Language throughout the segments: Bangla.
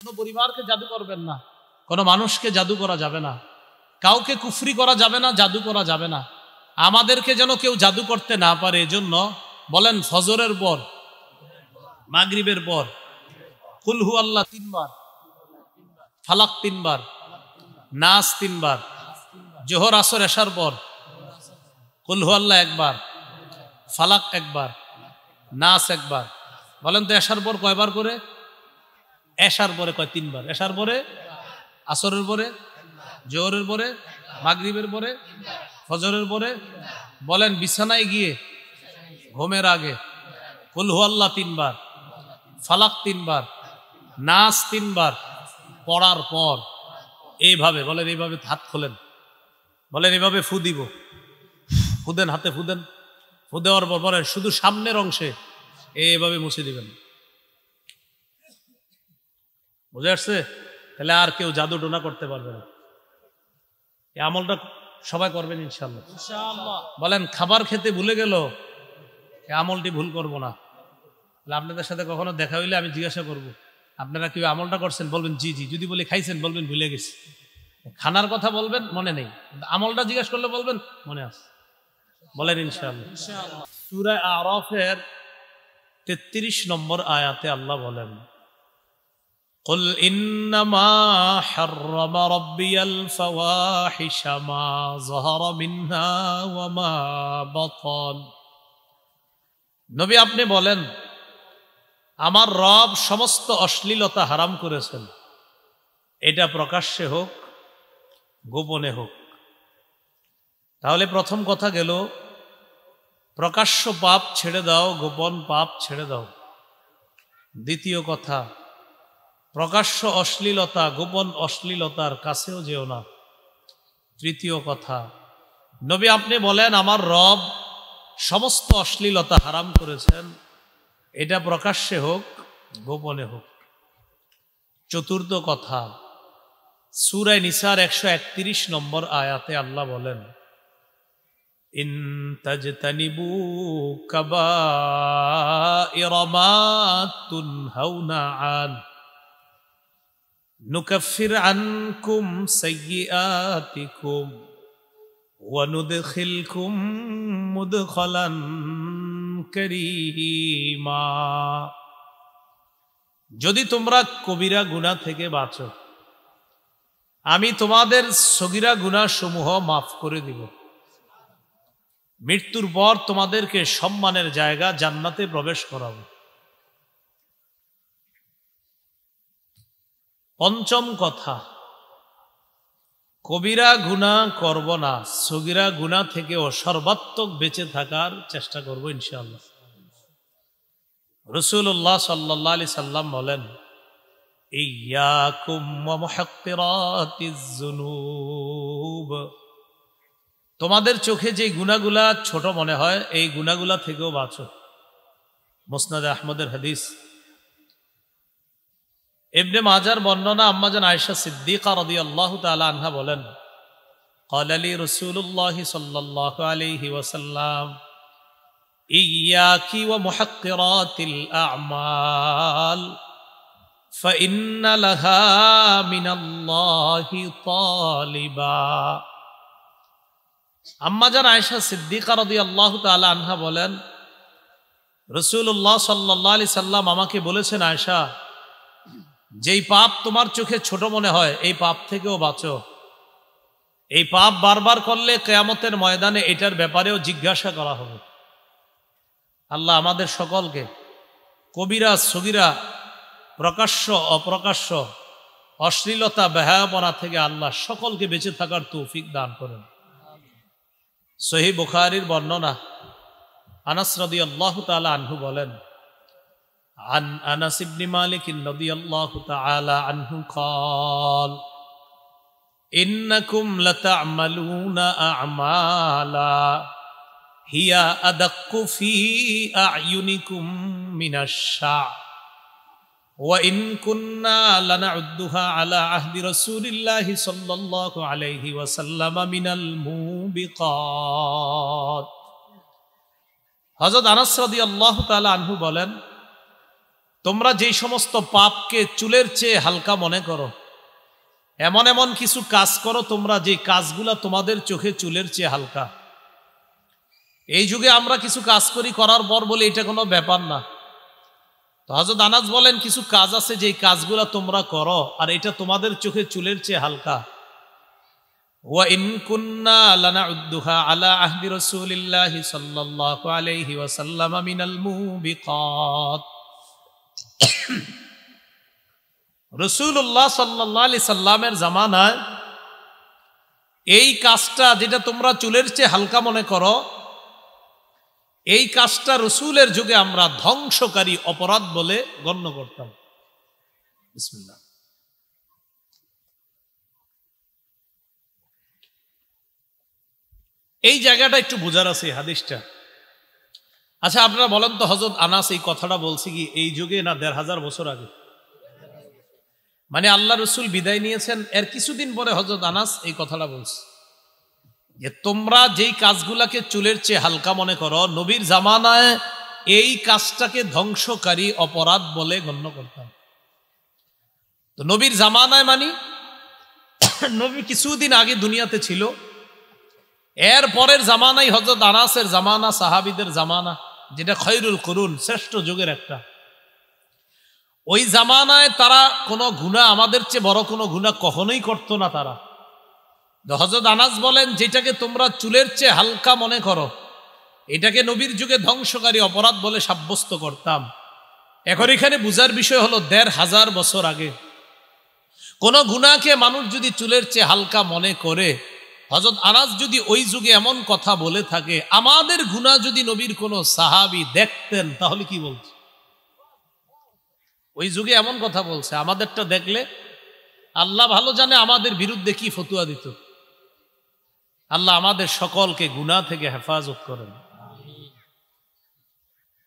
কোনো পরিবারকে জাদু করবেন না, কোনো মানুষকে জাদু করা যাবে না, কাউকে কুফরি করা যাবে না, জাদু করা যাবে না। আমাদেরকে যেন কেউ জাদু করতে না পারে, এজন্য বলেন ফজরের পর, মাগরিবের পর কুল হু আল্লাহ 3 বার, ফালাক 3 বার, নাস 3 বার, জোহর আসর এশার পর কুল হু আল্লাহ 1 বার, ফালাক 1 বার, নাস 1 বার। বলেন তো এশার পর কয়বার করে? এশার পরে কয়? 3 বার। এশার পরে, আসরের পরে, জোহরের পরে, মাগরিবের পরে, ফজরের পরে। বলেন বিছানায় গিয়ে ঘুমের আগে কুল হু আল্লাহ 3 বার, ফালাক 3 বার, নাস 3 বার পড়ার পর এইভাবে বলেন, এইভাবে হাত খোলেন, বলেন এইভাবে ফু দিব, ফু দেন, হাতে ফু দেন। ফু দেওয়ার পর বলেন শুধু সামনের অংশে এইভাবে মুছে দিবেন। বুঝে আসছে? তাহলে আর কেউ জাদু টোনা করতে পারবে না। এই আমলটা সবাই করবেন ইনশাআল্লাহ। বলেন খাবার খেতে ভুলে গেল, এই আমলটি ভুল করব না। আপনাদের সাথে কখনো দেখা হইলে আমি জিজ্ঞাসা করব, আপনারা কি আমলটা করছেন? বলবেন জি জি। যদি বলি খাইছেন, বলবেন ভুলে গেছি। খানার কথা বলবেন মনে নেই, আমলটা জিজ্ঞাসা করলে বলবেন মনে আছে। বলেন ইনশাআল্লাহ। সূরা আরাফের 33 নম্বর আয়াতে আল্লাহ বলেন, قل إنما حرم ربي الفواحش ما ظهر منها وما بطن। নবী আপনি বলেন আমার রব সমস্ত অশ্লীলতা হারাম করেছেন, এটা প্রকাশ্যে হোক গোপনে হোক। তাহলে প্রথম কথা গেল প্রকাশ্য পাপ ছেড়ে দাও, গোপন পাপ ছেড়ে দাও। দ্বিতীয় কথা, প্রকাশ্য অশ্লীলতা গোপন অশ্লীলতার কাছেও যেও না। তৃতীয় কথা, নবী আপনি বলেন আমার রব সমস্ত অশ্লীলতা হারাম করেছেন, এটা প্রকাশ্যে হোক গোপনে হোক। চতুর্থ কথা, সূরা নিসার 131 নম্বর আয়াতে আল্লাহ বলেন, ইন তাজতানিবু কাবাইরা মা তুনহাউনা আন নুকাফির আনকুম সাইয়্যাতিকুম ওয়া নুদখিলকুম মুদখালান কারীমা। যদি তোমরা কবিরা গুনাহ থেকে বাঁচো, আমি তোমাদের সগীরা গুনাহ সমূহ মাফ করে দিব। মৃত্যুর পর তোমাদেরকে সম্মানের জায়গা জান্নাতে প্রবেশ করাবো। পঞ্চম কথা, কবিরা গুনাহ করব না, সগীরা গুনাহ থেকেও সর্বাত্মক বেঁচে থাকার চেষ্টা করব ইনশাআল্লাহ। রাসূলুল্লাহ সাল্লাল্লাহু আলাইহি সাল্লাম বলেন, ইয়াকুম ওয়া মুহাক্কিরাতিজ যুনুব। তোমাদের চোখে যে গুনাহগুলা ছোট মনে হয়, এই গুনাহগুলা থেকেও বাঁচো। মুসনাদে আহমদের হাদিস। ইবনে মাজার বর্ণনা, আম্মাজান আয়েশা সিদ্দিকা রাদিয়াল্লাহু তাআলা আনহা বলেন, ক্বালা লি রাসূলুল্লাহি সাল্লাল্লাহু আলাইহি ওয়াসাল্লাম ইয়াকি ওয়া মুহাক্কিরাতিল আ'মাল ফাইন্না লাহা মিনাল্লাহি তালিবা। আম্মাজান আয়েশা সিদ্দিকা রাদিয়াল্লাহু তাআলা আনহা বলেন, রাসূলুল্লাহ সাল্লাল্লাহু আলাইহি সাল্লাম আমাকে বলেছেন, আয়েশা যেই পাপ তোমার চোখে ছোট মনে হয়, এই পাপ থেকেও বাঁচো। এই পাপ বারবার করলে কিয়ামতের ময়দানে এটার ব্যাপারেও জিজ্ঞাসা করা হবে। আল্লাহ আমাদের সকলকে কবিরা সগীরা, প্রকাশ্য অপ্রকাশ্য অশ্লীলতা বেহায়াপনা থেকে আল্লাহ সকলকে বেঁচে থাকার তৌফিক দান করেন। সহিহ বুখারীর বর্ণনা, আনাস রাদিয়াল্লাহু তাআলা আনহু বলেন, عن أنس بن مالك رضي الله تعالى عنه قال إنكم لتعملون أعمالا هي أدق في أعينكم من الشعر وإن كنا لنعدها على عهد رسول الله صلى الله عليه وسلم من الموبقات। হযরত আনাস রাদিয়াল্লাহু তাআলা আনহু বলেন, তোমরা যেই সমস্ত পাপকে চুলের চেয়ে হালকা মনে করো, এমন এমন কিছু কাজ করো তোমরা যে কাজগুলা তোমাদের চোখে চুলের চেয়ে হালকা। এই যুগে আমরা কিছু কাজ করি, করার পর বলি এটা কোনো ব্যাপার না। তো হযরত আনাস বলেন কিছু কাজ আছে যে কাজগুলা তোমরা করো আর এটা তোমাদের চোখে চুলের চেয়ে হালকা। ওয়া ইন কুন্না লানাউদ্দুহা আলা আহদি রাসূলিল্লাহি সাল্লাল্লাহু আলাইহি ওয়াসাল্লাম মিনাল মুবিকাত। রাসূলুল্লাহ সাল্লাল্লাহু আলাইহি সাল্লামের জামানায় এই কাজটা যেটা তোমরা চুলের চেয়ে হালকা মনে করো, এই কাজটা রসুলের যুগে আমরা ধ্বংসকারী অপরাধ বলে গণ্য করতাম। বিসমিল্লাহ। এই জায়গাটা একটু বোঝার আছে হাদিসটা। আচ্ছা আপনারা বলেন তো, হযরত আনাস এই কথাটা বলছে কি এই যুগে না ১৫০০ বছর আগে? মানে আল্লাহ রসুল বিদায় নিয়েছেন এর কিছুদিন পরে হযরত আনাস এই কথাটা বলছে যে তোমরা যেই কাজগুলাকে চুলের চেয়ে হালকা মনে করো, নবীর জামানায় এই কাজটাকে ধ্বংসকারী অপরাধ বলে গণ্য করতাম। তো নবীর জামানায় মানে নবী কিছুদিন আগে দুনিয়াতে ছিল, এর পরের জামানাই হযরত আনাসের জামানা, সাহাবীদের জামানা, যেটা খৈরুল কুরুন, শ্রেষ্ঠ যুগের একটা। ওই জামানায় তারা কোনো গুনাহ, আমাদের চেয়ে বড় কোনো গুনাহ কখনোই করতো না তারা। হযরত আনাস বলেন যেটাকে তোমরা চুলের চেয়ে হালকা মনে করো, এটাকে নবীর যুগে ধ্বংসকারী অপরাধ বলে সাব্যস্ত করতাম। এখন এখানে বুঝার বিষয় হলো ১৫০০ বছর আগে কোন গুনাহকে মানুষ যদি চুলের চেয়ে হালকা মনে করে, হযরত আনাস যদি ওই যুগে এমন কথা বলে থাকে, আমাদের গুনাহ যদি নবীর কোনো সাহাবী দেখতেন তাহলে কি বলছে? ওই যুগে এমন কথা বলছে, আমাদেরটা দেখলে আল্লাহ ভালো জানে আমাদের বিরুদ্ধে কি ফতুয়া দিত। আল্লাহ আমাদের সকলকে গুনাহ থেকে হেফাজত করেন।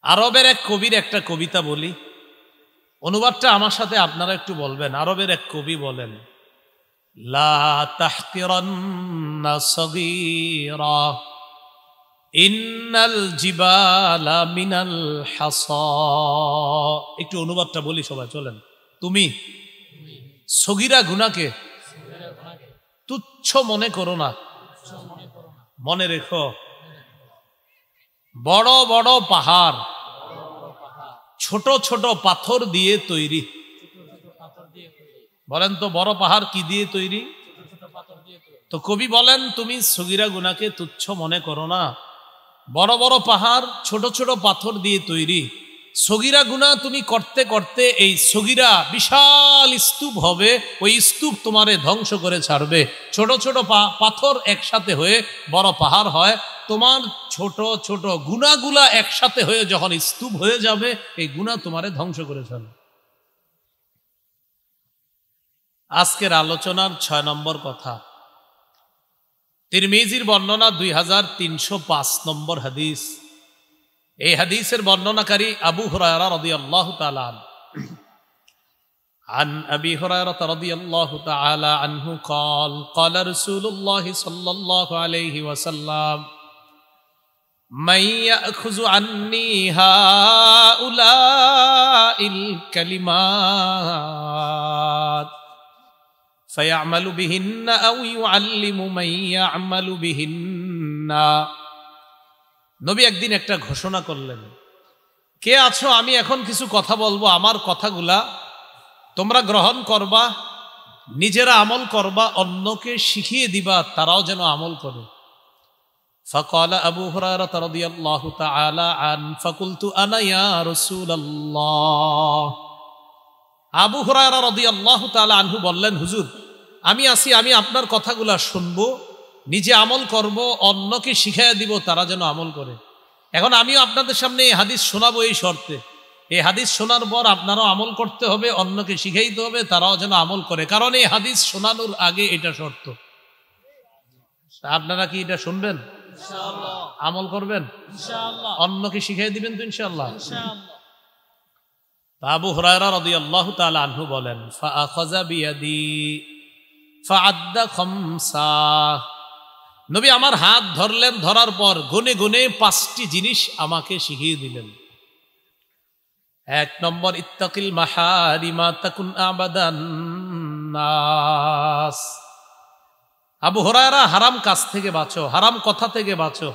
আরবের এক কবির একটা কবিতা বলি, অনুবাদটা আমার সাথে আপনারা একটু বলবেন। আরবের এক কবি বলেন, লা তাহকিরান্না সগীরা ইন্নাল জিবালা মিনাল হাসা। একটু অনুবাদটা বলি সবাই, চলেন। তুমি সগীরা গুনাহকে তুচ্ছ মনে করো না, মনে রেখো বড় বড় পাহাড় ছোট ছোট পাথর দিয়ে তৈরি। বলেন তো বড় পাহাড় কি দিয়ে তৈরি? তো কবি বলেন তুমি সগীরা গুনাহকে তুচ্ছ মনে করো না, বড় বড় পাহাড় ছোট ছোট পাথর দিয়ে তৈরি। সগীরা গুনাহ তুমি করতে করতে এই সগীরা বিশাল স্তূপ হবে, ওই স্তূপ তোমারে ধ্বংস করে ছাড়বে। ছোট ছোট পাথর একসাথে হয়ে বড় পাহাড় হয়, তোমার ছোট ছোট গুনাহগুলা একসাথে হয়ে যখন স্তূপ হয়ে যাবে, এই গুনাহ তোমারে ধ্বংস করে ছাড়বে। আজকের আলোচনার ৬ নম্বর কথা, তিরমিজির বর্ণনা 2305 নম্বর হাদিস। এই হাদিসের বর্ণনাকারী আবু হুরায়রা রাদিয়াল্লাহু তাআলা আন আবি হুরায়রা রাদিয়াল্লাহু তাআলা আনহু قال قال رسول الله صلى الله عليه وسلم من يأخذ عني هؤلاء الكلمات فيعمل بهن أو يعلم من يعمل بهن। নবী একদিন একটা ঘোষণা করলেন, কে আছো আমি এখন কিছু কথা বলবো, আমার কথাগুলা তোমরা গ্রহণ করবা, নিজেরা আমল করবা, অন্যকে শিখিয়ে দিবা তারাও যেন আমল করে। فقال أبو هريرة رضي الله تعالى عنه فقلت أنا يا رسول الله। আবু হুরায়রা রাদিয়াল্লাহু তাআলা আনহু বললেন, হুজুর আমি আছি, আমি আপনার কথাগুলা শুনবো, নিজে আমল করব, অন্যকে শিখাইয়া দিব তারা যেন আমল করে। এখন আমিও আপনাদের সামনে এই হাদিস শোনাবো এই শর্তে, এই হাদিস শোনার পর আপনারাও আমল করতে হবে, অন্যকে শিখাইতে হবে তারাও যেন আমল করে, কারণ এই হাদিস শোনানোর আগে এটা শর্ত। আপনারা কি এটা শুনবেন? ইনশাআল্লাহ। আমল করবেন? ইনশাআল্লাহ। অন্যকে শিখাই দিবেন তো? ইনশাআল্লাহ। ইনশাআল্লাহ। আবু হুরায়রা রাদিয়াল্লাহু তাআলা আনহু বলেন, ফাআখাযা বিয়াদি ফাআদ্দা খামসা। নবী আমার হাত ধরলেন, ধরার পর গুনে গুনে 5টি জিনিস আমাকে শিখিয়ে দিলেন। এক নম্বর, ইত্তাকিল মাহারিমা তাকুন আবাদান নাস। আবু হুরায়রা, হারাম কাজ থেকে বাঁচো, হারাম কথা থেকে বাঁচো,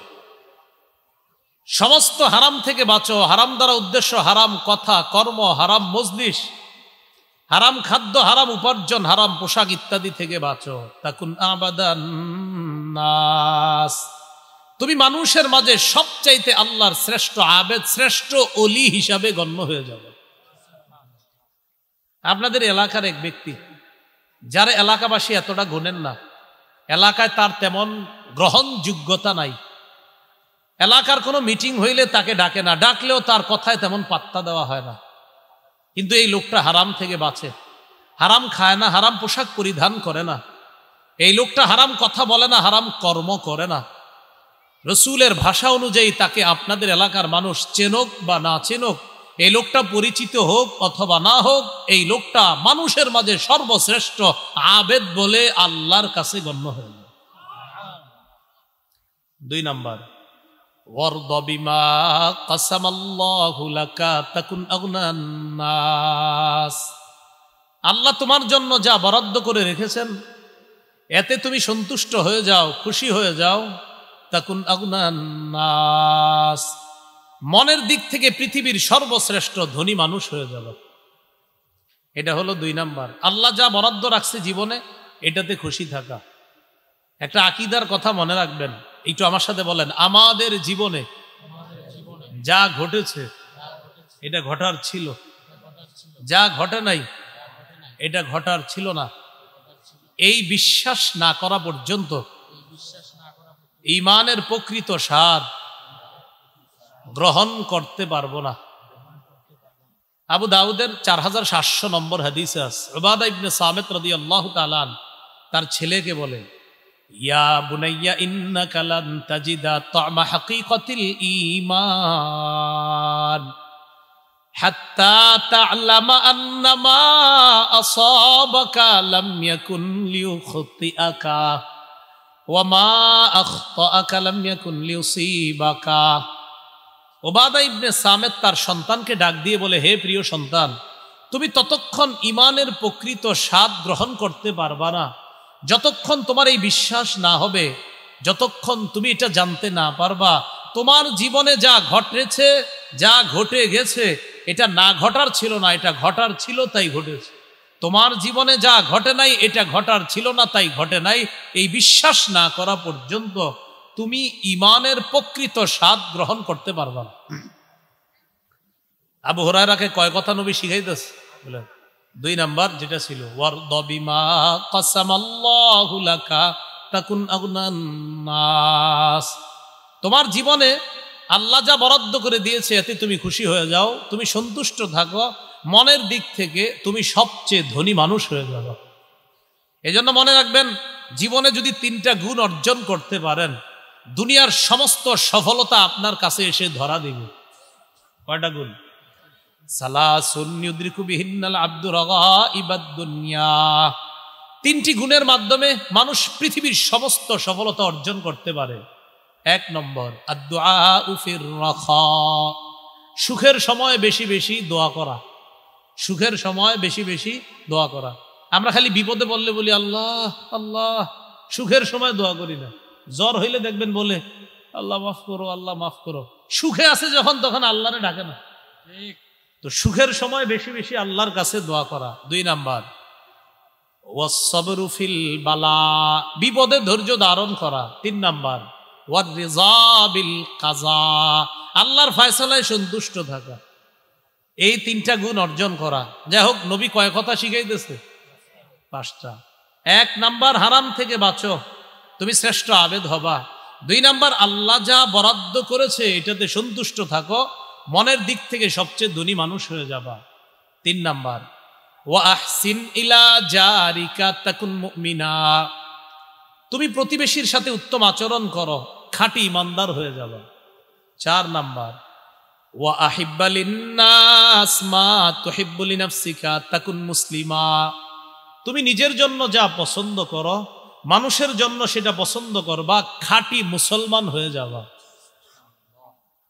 সমস্ত হারাম থেকে বাঁচো। হারাম দ্বারা উদ্দেশ্য হারাম কথা, কর্ম, হারাম মজলিস, হারাম খাদ্য, হারাম উপার্জন, হারাম পোশাক ইত্যাদি থেকে বাঁচো। তাকুন আবাদান নাস, তুমি মানুষের মাঝে সবচাইতে আল্লাহর শ্রেষ্ঠ আবেদ, শ্রেষ্ঠ ওলি হিসাবে গণ্য হয়ে যাবে। আপনাদের এলাকার এক ব্যক্তি, যার এলাকাবাসী এতটা গোনেন না, এলাকায় তার তেমন গ্রহণযোগ্যতা নাই, এলাকার কোনো মিটিং হইলে তাকে ডাকে না, ডাকলেও তার কথায় তেমন পাত্তা দেওয়া হয় না, কিন্তু এই লোকটা হারাম থেকে বাঁচে, হারাম খায় না, হারাম পোশাক পরিধান করে না, এই লোকটা হারাম কথা বলে না, হারাম কর্ম করে না। রসুলের ভাষা অনুযায়ী তাকে আপনাদের এলাকার মানুষ চেনক বা না চেনক, এই লোকটা পরিচিত হোক অথবা না হোক, এই লোকটা মানুষের মাঝে সর্বশ্রেষ্ঠ আবেদ বলে আল্লাহর কাছে গণ্য হয়ে যায়। 2 নাম্বার, ওয়ারদা বিমা কাসামাল্লাহু লাকা তাকুন আগনান নাস। আল্লাহ তোমার জন্য যা বরাদ্দ করে রেখেছেন এতে তুমি সন্তুষ্ট হয়ে যাও, খুশি হয়ে যাও। তাকুন আগনান নাস, মনের দিক থেকে পৃথিবীর সর্বশ্রেষ্ঠ ধনী মানুষ হয়ে যাবে। এটা হলো 2 নাম্বার, আল্লাহ যা বরাদ্দ রাখছে জীবনে এটাতে খুশি থাকা। একটা আকীদার কথা মনে রাখবেন, একটু আমার সাথে বলেন, আমাদের জীবনে যা ঘটেছে এটা ঘটার ছিল, যা ঘটে নাই এটা ঘটার ছিল না। এই বিশ্বাস না করা পর্যন্ত ঈমানের প্রকৃত স্বাদ গ্রহণ করতে পারবো না। আবু দাউদের 4700 নম্বর হাদিসে আছে, উবাদা ইবনে সামিত রাদিয়াল্লাহু তাআলা তার ছেলেকে বলে, ইয়া বুনাইয়া ইন্নাকা লান তাজিদা তা'মা হাকীকাতিল ঈমান হাত্তা তা'লামা আন্নামা আসাবাকা লাম ইয়াকুন লিয়ুখতিআকা ওয়া মা আখতাআকা লাম ইয়াকুন লিয়ুসিবাকা। উবাদা ইবনে সামিত তার সন্তানকে ডাক দিয়ে বলে, হে প্রিয় সন্তান, তুমি ততক্ষণ ঈমানের প্রকৃত স্বাদ গ্রহণ করতে পারবা না যতক্ষণ তোমার এই বিশ্বাস না হবে, যতক্ষণ তুমি এটা জানতে না পারবা তোমার জীবনে যা ঘটেছে, যা ঘটে গেছে এটা না ঘটার ছিল না, এটা ঘটার ছিল তাই ঘটেছে। তোমার জীবনে যা ঘটে নাই এটা ঘটার ছিল না তাই ঘটে নাই। এই বিশ্বাস না করা পর্যন্ত তুমি ঈমানের প্রকৃত স্বাদ গ্রহণ করতে পারবা না। আবু হুরায়রাকে কয় কথা নবী শিখাইতেছে বলেন? 2 নাম্বার যেটা ছিল, ওয়ারদা বিমা কাসামাল্লাহু লাকা তাকুন আগনান নাস। তোমার জীবনে আল্লাহ যা বরাদ্দ করে দিয়েছে এতে তুমি খুশি হয়ে যাও, তুমি সন্তুষ্ট থাকো, মনের দিক থেকে তুমি সবচেয়ে ধনী মানুষ হয়ে যাবে। এজন্য মনে রাখবেন, জীবনে যদি 3টা গুণ অর্জন করতে পারেন, দুনিয়ার সমস্ত সফলতা আপনার কাছে এসে ধরা দিবে। কয়টা গুণ? সালাসুন ইউদরিকু বিহিন্নাল আবদু রাগাইবাদ দুনিয়া। 3টি গুণের মাধ্যমে মানুষ পৃথিবীর সমস্ত সফলতা অর্জন করতে পারে। 1 নম্বর, আদ-দুআউ ফির রাখা, সুখের সময় বেশি বেশি দোয়া করা। সুখের সময় বেশি বেশি দোয়া করা। আমরা খালি বিপদে পড়লে বলি আল্লাহ আল্লাহ, সুখের সময় দোয়া করি না। জ্বর হইলে দেখবেন বলে আল্লাহ মাফ করো, আল্লাহ মাফ করো। সুখে আছে যখন তখন আল্লাহরে ডাকে না। তো সুখের সময় বেশি বেশি আল্লাহর কাছে দোয়া করা। 2 নাম্বার, ওয়াস-সাবরু ফিল বালা, বিপদে ধৈর্য ধারণ করা। 3 নাম্বার, ওয়ার-রিযা বিল কাযা, আল্লাহর ফয়সালায় সন্তুষ্ট থাকা। এই 3টা গুণ অর্জন করা। যাই হোক, নবী কয় কথা শিখাইতেছে? 5টা। 1 নাম্বার, হারাম থেকে বাঁচো, তুমি শ্রেষ্ঠ আবেদ হবা। 2 নাম্বার, আল্লাহ যা বরাদ্দ করেছে এটাতে সন্তুষ্ট থাকো, মনের দিক থেকে সবচেয়ে ধনী মানুষ হয়ে যাবা। 3 নাম্বার, ওয়া আহসিন ইলা জারিকা তাকুন মুমিনা, তুমি প্রতিবেশীর সাথে উত্তম আচরণ করো, খাঁটি ইমানদার হয়ে যাবা। 4 নাম্বার, ওয়া আহিব্বা লিন্নাস মা তুহিব্বু লিনাফসিকা তাকুন মুসলিমা, তুমি নিজের জন্য যা পছন্দ করো মানুষের জন্য সেটা পছন্দ করবা, খাঁটি মুসলমান হয়ে যাবা।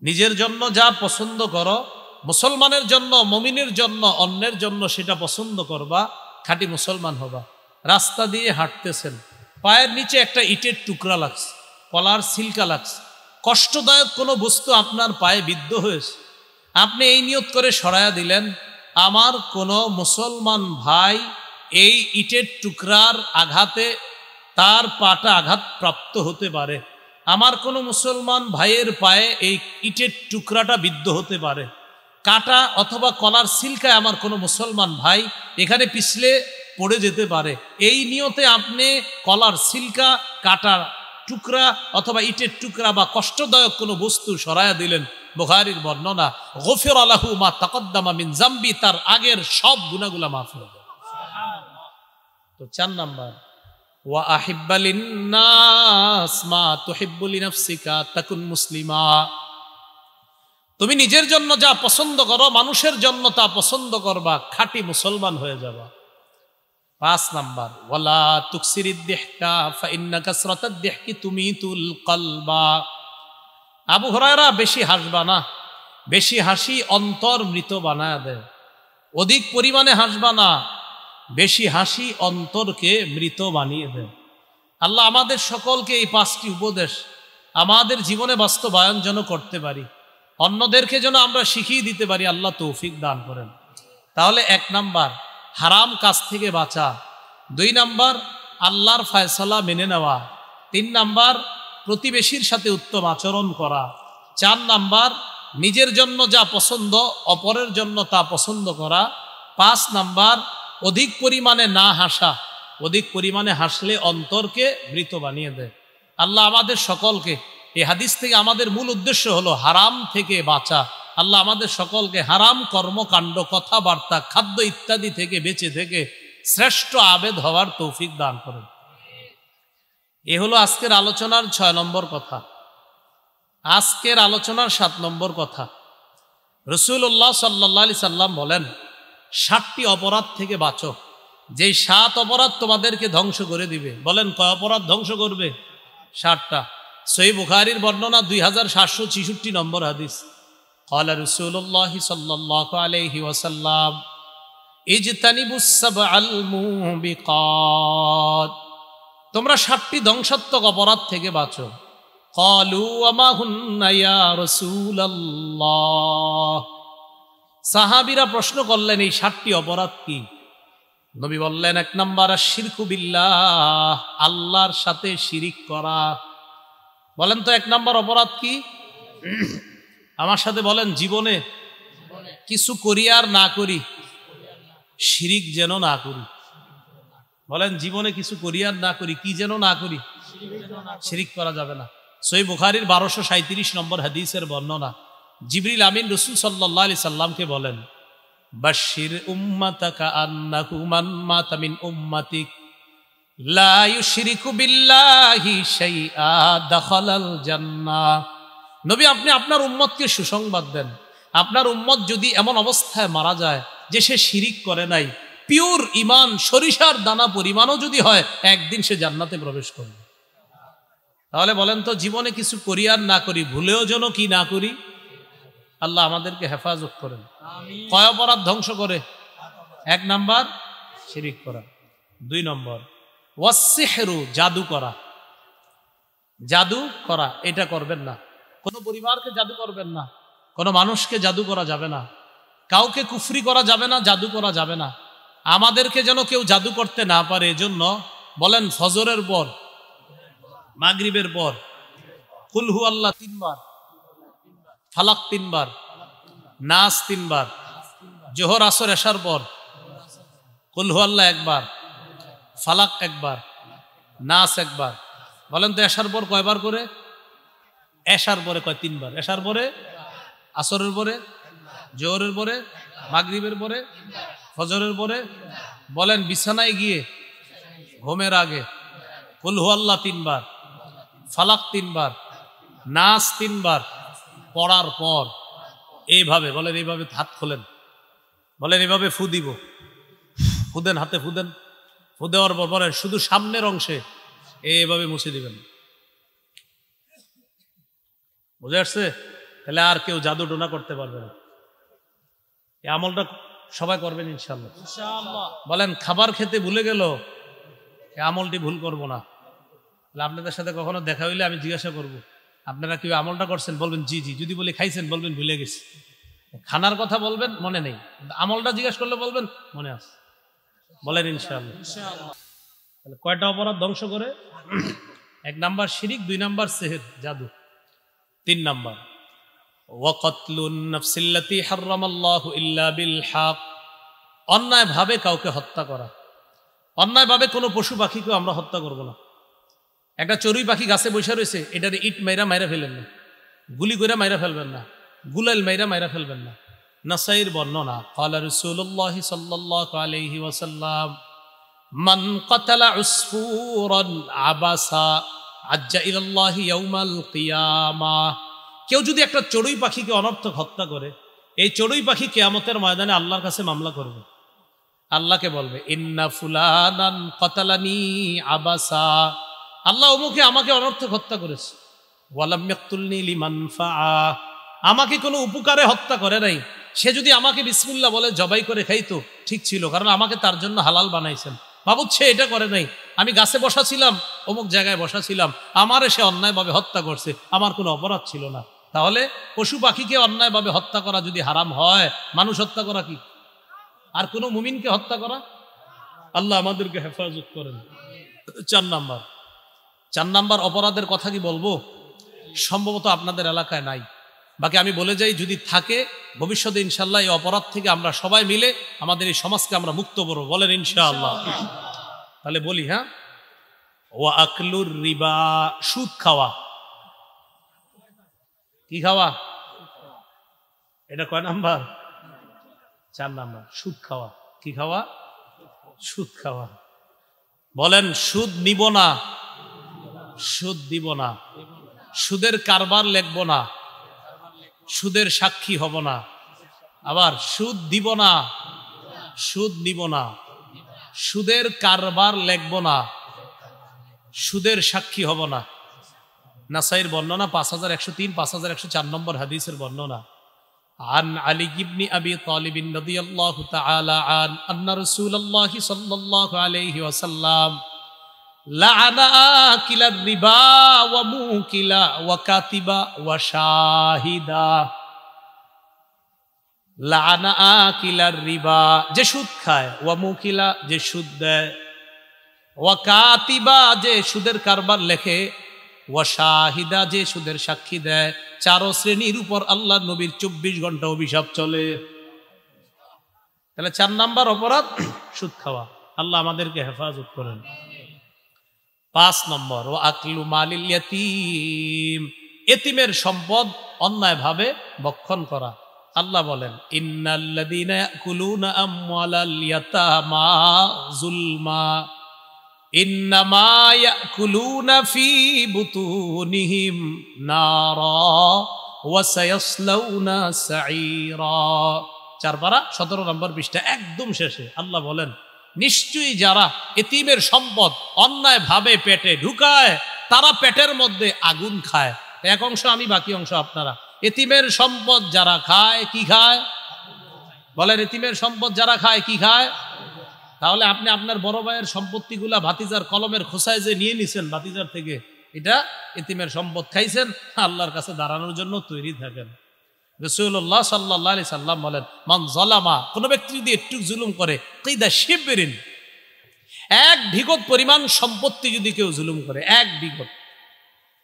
নিজের জন্য যা পছন্দ করো মুসলমানের জন্য, মুমিনের জন্য, অন্যের জন্য সেটা পছন্দ করবা, খাঁটি মুসলমান হবা। রাস্তা দিয়ে হাঁটতেছেন, পায়ের নিচে একটা ইটের টুকরা লাগছে, কলার সিলকা লাগছে, কষ্টদায়ক কোনো বস্তু আপনার পায়ে বিদ্ধ হয়েছে, আপনি এই নিয়ত করে সরায়া দিলেন, আমার কোনো মুসলমান ভাই এই ইটের টুকরার আঘাতে তার পাটা আঘাতপ্রাপ্ত হতে পারে, আমার কোনো মুসলমান ভাইয়ের পায়ে এই ইটের টুকরাটা বিদ্ধ হতে পারে, কাটা অথবা কলার সিলকায় আমার কোনো মুসলমান ভাই এখানে পিছলে পড়ে যেতে পারে, এই নিয়তে আপনি কলার সিলকা, কাটার টুকরা অথবা ইটের টুকরা বা কষ্টদায়ক কোনো বস্তু সরায়া দিলেন। বুখারীর বর্ণনা, গফিরা লাহু মা তাকদ্দামা মিন যামবি, তার আগের সব গুনাহগুলো মাফ হয়ে যাবে। তো 4 নাম্বার, ওয়া আহিব্বা লিন্নাস মা তুহিব্বু লিনাফসিকা তাকুন মুসলিমা। তুমি নিজের জন্য যা পছন্দ করো, মানুষের জন্য তা পছন্দ করবা, খাঁটি মুসলমান হয়ে যাবা। 5 নাম্বার, ওয়ালা তুকসিরিদ দিহকা ফাইন্না কাসরাতাদ দিহকি তুমিতুল কলবা। আবু হুরায়রা, বেশি হাসবা না, বেশি হাসি অন্তর মৃত বানায় দেয়। অধিক পরিমাণে হাসবা না, বেশি হাসি অন্তরকে মৃত বানিয়ে দেয়। আল্লাহ আমাদের সকলকে এই 5টি উপদেশ আমাদের জীবনে বাস্তবায়ন যেন করতে পারি, অন্যদেরকে যেন আমরা শিখিয়ে দিতে পারি, আল্লাহ তৌফিক দান করেন। তাহলে 1 নাম্বার, হারাম কাজ থেকে বাঁচা। 2 নাম্বার, আল্লাহর ফয়সালা মেনে নেওয়া। 3 নাম্বার, প্রতিবেশীর সাথে উত্তম আচরণ করা। 4 নাম্বার, নিজের জন্য যা পছন্দ অপরের জন্য তা পছন্দ করা। 5 নাম্বার, অধিক পরিমাণে না হাসা, অধিক পরিমাণে হাসলে অন্তরকে মৃত বানিয়ে দেয়। আল্লাহ আমাদের সকলকে, এই হাদিস থেকে আমাদের মূল উদ্দেশ্য হলো হারাম থেকে বাঁচা। আল্লাহ আমাদের সকলকে হারাম কর্মকাণ্ড, কথাবার্তা, খাদ্য ইত্যাদি থেকে বেঁচে থেকে শ্রেষ্ঠ আবেদ হওয়ার তৌফিক দান করেন। এ হলো আজকের আলোচনার 6 নম্বর কথা। আজকের আলোচনার 7 নম্বর কথা, রাসূলুল্লাহ সাল্লাল্লাহু আলাইহি সাল্লাম বলেন, 7টি অপরাধ থেকে বাঁচো, যেই 7 অপরাধ তোমাদেরকে ধ্বংস করে দিবে। বলেন, কয় অপরাধ ধ্বংস করবে? 7টা। সহিহ বুখারীর বর্ণনা, 2766 নম্বর হাদিস। ক্বালা রাসূলুল্লাহ সাল্লাল্লাহু আলাইহি ওয়াসাল্লাম, ইজতানিবুস সাবআল মুবিকাত। তোমরা 7টি ধ্বংসাত্মক অপরাধ থেকে বাঁচো। ক্বালু ওয়ামা হুন্না ইয়া রাসূলুল্লাহ। সাহাবীরা প্রশ্ন করলেন, এই 7টি অপরাধ কি? নবী বললেন, 1 নাম্বার, আশ-শিরকু বিল্লাহ, আল্লাহর সাথে শিরিক করা। বলেন তো 1 নাম্বার অপরাধ কি? আমার সাথে বলেন, জীবনে কিছু করি আর না করি, শিরিক যেন না করি। বলেন, জীবনে কিছু করি আর না করি, কি যেন না করি? শিরিক করা যাবে না। সহিহ বুখারীর 1237 নম্বর হাদিসের বর্ণনা, জিবরিল আমিন রাসূল সাল্লাল্লাহু আলাইহি সাল্লামকে বলেন, বাশশির উম্মাতাকা আন্নাহু মান মাতা মিন উম্মাতিক লা ইউশরিকু বিল্লাহি শাইআ দাখালাল জান্নাহ। নবী, আপনি আপনার উম্মতকে সুসংবাদ দেন, আপনার উম্মত যদি এমন অবস্থায় মারা যায় যে সে শিরিক করে নাই, পিওর ঈমান, সরিষার দানা পরিমাণও যদি হয়, একদিন সে জান্নাতে প্রবেশ করবে। তাহলে বলেন তো, জীবনে কিছু করি আর না করি, ভুলেও যেন কি না করি। আল্লাহ আমাদেরকে হেফাজত করেন। কয় অপরাধ ধ্বংস করে? 1 নাম্বার, শিরিক করা। 2 নম্বর, ওয়াসসিহরু, জাদু করা। জাদু করা, এটা করবেন না। কোনো পরিবারকে জাদু করবেন না, কোনো মানুষকে জাদু করা যাবে না, কাউকে কুফরি করা যাবে না, জাদু করা যাবে না। আমাদেরকে যেন কেউ জাদু করতে না পারে, এজন্য বলেন, ফজরের পর, মাগরিবের পর কুল হু আল্লাহ 3 বার, ফালাক 3 বার, নাস 3 বার, জোহর আসর এশার পর কুল হু আল্লাহ 1 বার, ফালাক 1 বার, নাস 1 বার। বলেন তো, এশার পর কয়বার করে? এশার পরে কয়? 3 বার। এশার পরে, আসরের পরে, জোহরের পরে, মাগরিবের পরে, ফজরের পরে। বলেন, বিছানায় গিয়ে ঘুমের আগে কুল হু আল্লাহ 3 বার, ফালাক 3 বার, নাস 3 বার পড়ার পর এইভাবে, বলেন এইভাবে হাত খোলেন, বলেন এইভাবে ফু দিব, ফু দেন, হাতে ফু দেন। ফু দেওয়ার পর বলেন, শুধু সামনের অংশে এইভাবে মুছে দিবেন। বুঝে আসছে? তাহলে আর কেউ জাদু টোনা করতে পারবে না। এই আমলটা সবাই করবেন ইনশাল্লাহ। বলেন খাবার খেতে ভুলে গেল, এই আমলটি ভুল করব না। আপনাদের সাথে কখনো দেখা হইলে আমি জিজ্ঞাসা করব, আপনারা কি আমলটা করছেন? বলবেন জি জি। যদি বলি খাইছেন, বলবেন ভুলে গেছি। খানার কথা বলবেন মনে নেই, আমলটা জিজ্ঞাসা করলে বলবেন মনে আছে। বলেন ইনশাআল্লাহ। তাহলে কয়টা অপরাধ ধ্বংস করে? 1 নাম্বার শিরিক, 2 নাম্বার সেহের জাদু, 3 নাম্বার ওয়াকাতলুন নাফসিল্লাতী হারামাল্লাহু ইল্লা বিল হক, অন্যায় ভাবে কাউকে হত্যা করা। অন্যায় ভাবে কোনো পশু পাখিকেও আমরা হত্যা করব না। একটা চড়ুই পাখি গাছে বসে রয়েছে, এটারে ইট মাইরা ফেলেন না, গুলি করে মাইরা ফেলবেন না, গুলাল মাইরা ফেলবেন না। নাসাইর বর্ণনা, ক্বালা রাসূলুল্লাহ সাল্লাল্লাহু আলাইহি ওয়াসাল্লাম মান কাতালা উসফুরান আবাসা আজ্জা ইলাল্লাহি ইয়াউমাল কিয়ামাহ, কেউ যদি একটা চড়ুই পাখিকে অনর্থক হত্যা করে, এই চড়ুই পাখি কিয়ামতের ময়দানে আল্লাহর কাছে মামলা করবে। আল্লাহকে বলবে ইন্না ফুলানান কাতালানি আবাসা, আল্লাহ অমুকে আমাকে অনর্থক হত্যা করেছে। ওয়ালাম ইয়াকতুলনি লিমানফাআ, আমাকে কোনো উপকারে হত্যা করে নাই। সে যদি আমাকে বিসমিল্লাহ বলে জবাই করে খাইতো ঠিক ছিল, কারণ আমাকে তার জন্য হালাল বানাইছেন। বাবুদ সে এটা করে নাই, আমি গাছে বসা ছিলাম, অমুক জায়গায় বসা ছিলাম, আমারে সে অন্যায়ভাবে হত্যা করছে, আমার কোনো অপরাধ ছিল না। তাহলে পশু পাখিকে অন্যায়ভাবে হত্যা করা যদি হারাম হয়, মানুষ হত্যা করা কি? আর কোনো মুমিনকে হত্যা করা? আল্লাহ আমাদেরকে হেফাজত করেন। 4 নাম্বার অপরাধের কথা কি বলবো? সম্ভবত আপনাদের এলাকায় নাই, বাকি আমি বলে যাই, যদি থাকে ভবিষ্যতে ইনশাআল্লাহ এই অপরাধ থেকে আমরা সবাই মিলে আমাদের এই সমাজকে আমরা মুক্ত করবো। বলেন ইনশাআল্লাহ। তাহলে বলি, হ্যাঁ, ওয়া আকলুর রিবা, সুদ খাওয়া। কি খাওয়া? এটা কয় নাম্বার? 4 নাম্বার, সুদ খাওয়া। কি খাওয়া? সুদ খাওয়া। বলেন সুদ নিব না, সুদ দিব না, সুদের কারবার লেখব না, সুদের সাক্ষী হব না। আবার সুদ দিব না, সুদ নিব না, সুদের কারবার লেখব না, সুদের সাক্ষী হব না। নাসাইর বর্ণনা 5103, 5104 নম্বর হাদিসের বর্ণনা। عن علي بن أبي طالب رضي الله تعالى عنه أن رسول الله صلى الله عليه وسلم لعن آكل الربا وموكل وكاتب وشاهدا। লাআনা আকিলার রিবা, যে সুদ খায়, ওয়া মুকিলা, যে সুদ দেয়, ওয়া কাতিবা, যে সুদের কারবার লেখে, ওয়া শাহিদা, যে সুদের সাক্ষী দেয়। 4 শ্রেণীর উপর আল্লাহ নবীর 24 ঘন্টা অভিশাপ চলে। তাহলে 4 নাম্বার অপরাধ সুদ খাওয়া। আল্লাহ আমাদেরকে হেফাজত করেন। 5 নম্বর ওয়া আকলু মালিল ইয়াতীম, এতিমের সম্পদ অন্যায় ভাবে ভক্ষণ করা। আল্লাহ বলেন ইন্নাল্লাযীনা ইয়াকুলুনা আমওয়ালাল ইয়াতামা যুলমা ইন্নামা ইয়াকুলুনা ফি বুতুনিহিম নারা ওয়া সায়াসলাউনা সাঈরা। 4 পারা 17 নম্বর পৃষ্ঠা, একদম শেষে আল্লাহ বলেন নিশ্চয়ই যারা এতিমের সম্পদ অন্যায় ভাবে পেটে ঢুকায়, তারা পেটের মধ্যে আগুন খায়। এক অংশ আমি, বাকি অংশ আপনারা। এতিমের সম্পদ যারা খায়, কি খায়? বলেন এতিমের সম্পদ যারা খায় কি খায়? তাহলে আপনি আপনার বড় ভাইয়ের সম্পত্তিগুলা ভাতিজার কলমের খোসায় যে নিয়ে নিছেন ভাতিজার থেকে, এটা এতিমের সম্পদ খাইছেন। আল্লাহর কাছে দাঁড়ানোর জন্য তৈরি থাকেন। রাসূলুল্লাহ সাল্লাল্লাহু আলাইহি সাল্লাম বলেন মান যালামা, কোন ব্যক্তি যদি একটু জুলুম করে, কিদা শিবরিন, 1 বিঘত পরিমাণ সম্পত্তি যদি কেউ জুলুম করে, 1 বিঘত,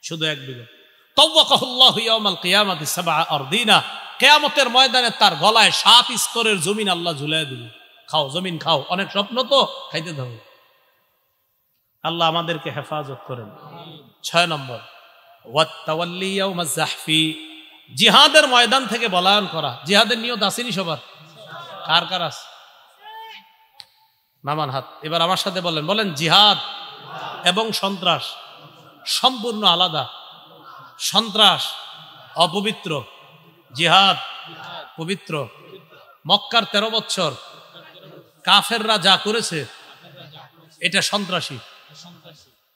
শুধু 1 বিঘত, তাওয়াকাহুল্লাহু ইয়াউমাল কিয়ামাতি 7 আরদিনা, কিয়ামতের ময়দানে তার গলায় 7 স্তরের জমিন আল্লাহ ঝুলায় দিবে। খাও জমিন খাও, অনেক স্বপ্ন তো, খাইতে দাও। আল্লাহ আমাদেরকে হেফাজত করেন। 6 নম্বর ওয়াত তাওয়াল্লি ইয়াউমাজ জাহফি, জিহাদের ময়দান থেকে পলায়ন করা। জিহাদের নিয়ত আসেনি সবার? কার কার আছে? নামান হাত। এবার আমার সাথে বলেন, বলেন জিহাদ এবং সন্ত্রাস সম্পূর্ণ আলাদা। সন্ত্রাস অপবিত্র, জিহাদ পবিত্র। মক্কার 13 বছর কাফেররা যা করেছে এটা সন্ত্রাসী।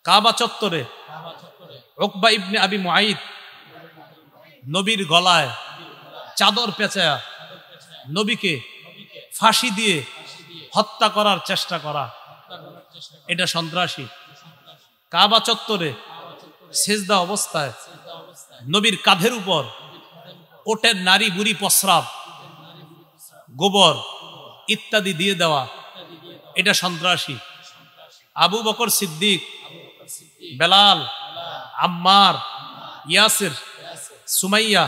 কাবা চত্বরে উকবা ইবনে আবি মুআইদ নবীর গলায় চাদর পেঁচায়া নবীকে ফাঁসি দিয়ে হত্যা করার চেষ্টা করা, এটা সন্ত্রাসী। কাবা চত্বরে সেজদা অবস্থায় নবীর কাঁধের উপর ওটের নারী বুড়ি প্রস্রাব, গোবর ইত্যাদি দিয়ে দেওয়া, এটা সন্ত্রাসী। আবু বকর সিদ্দিক, বেলাল, আম্মার, ইয়াসির, সুমাইয়া,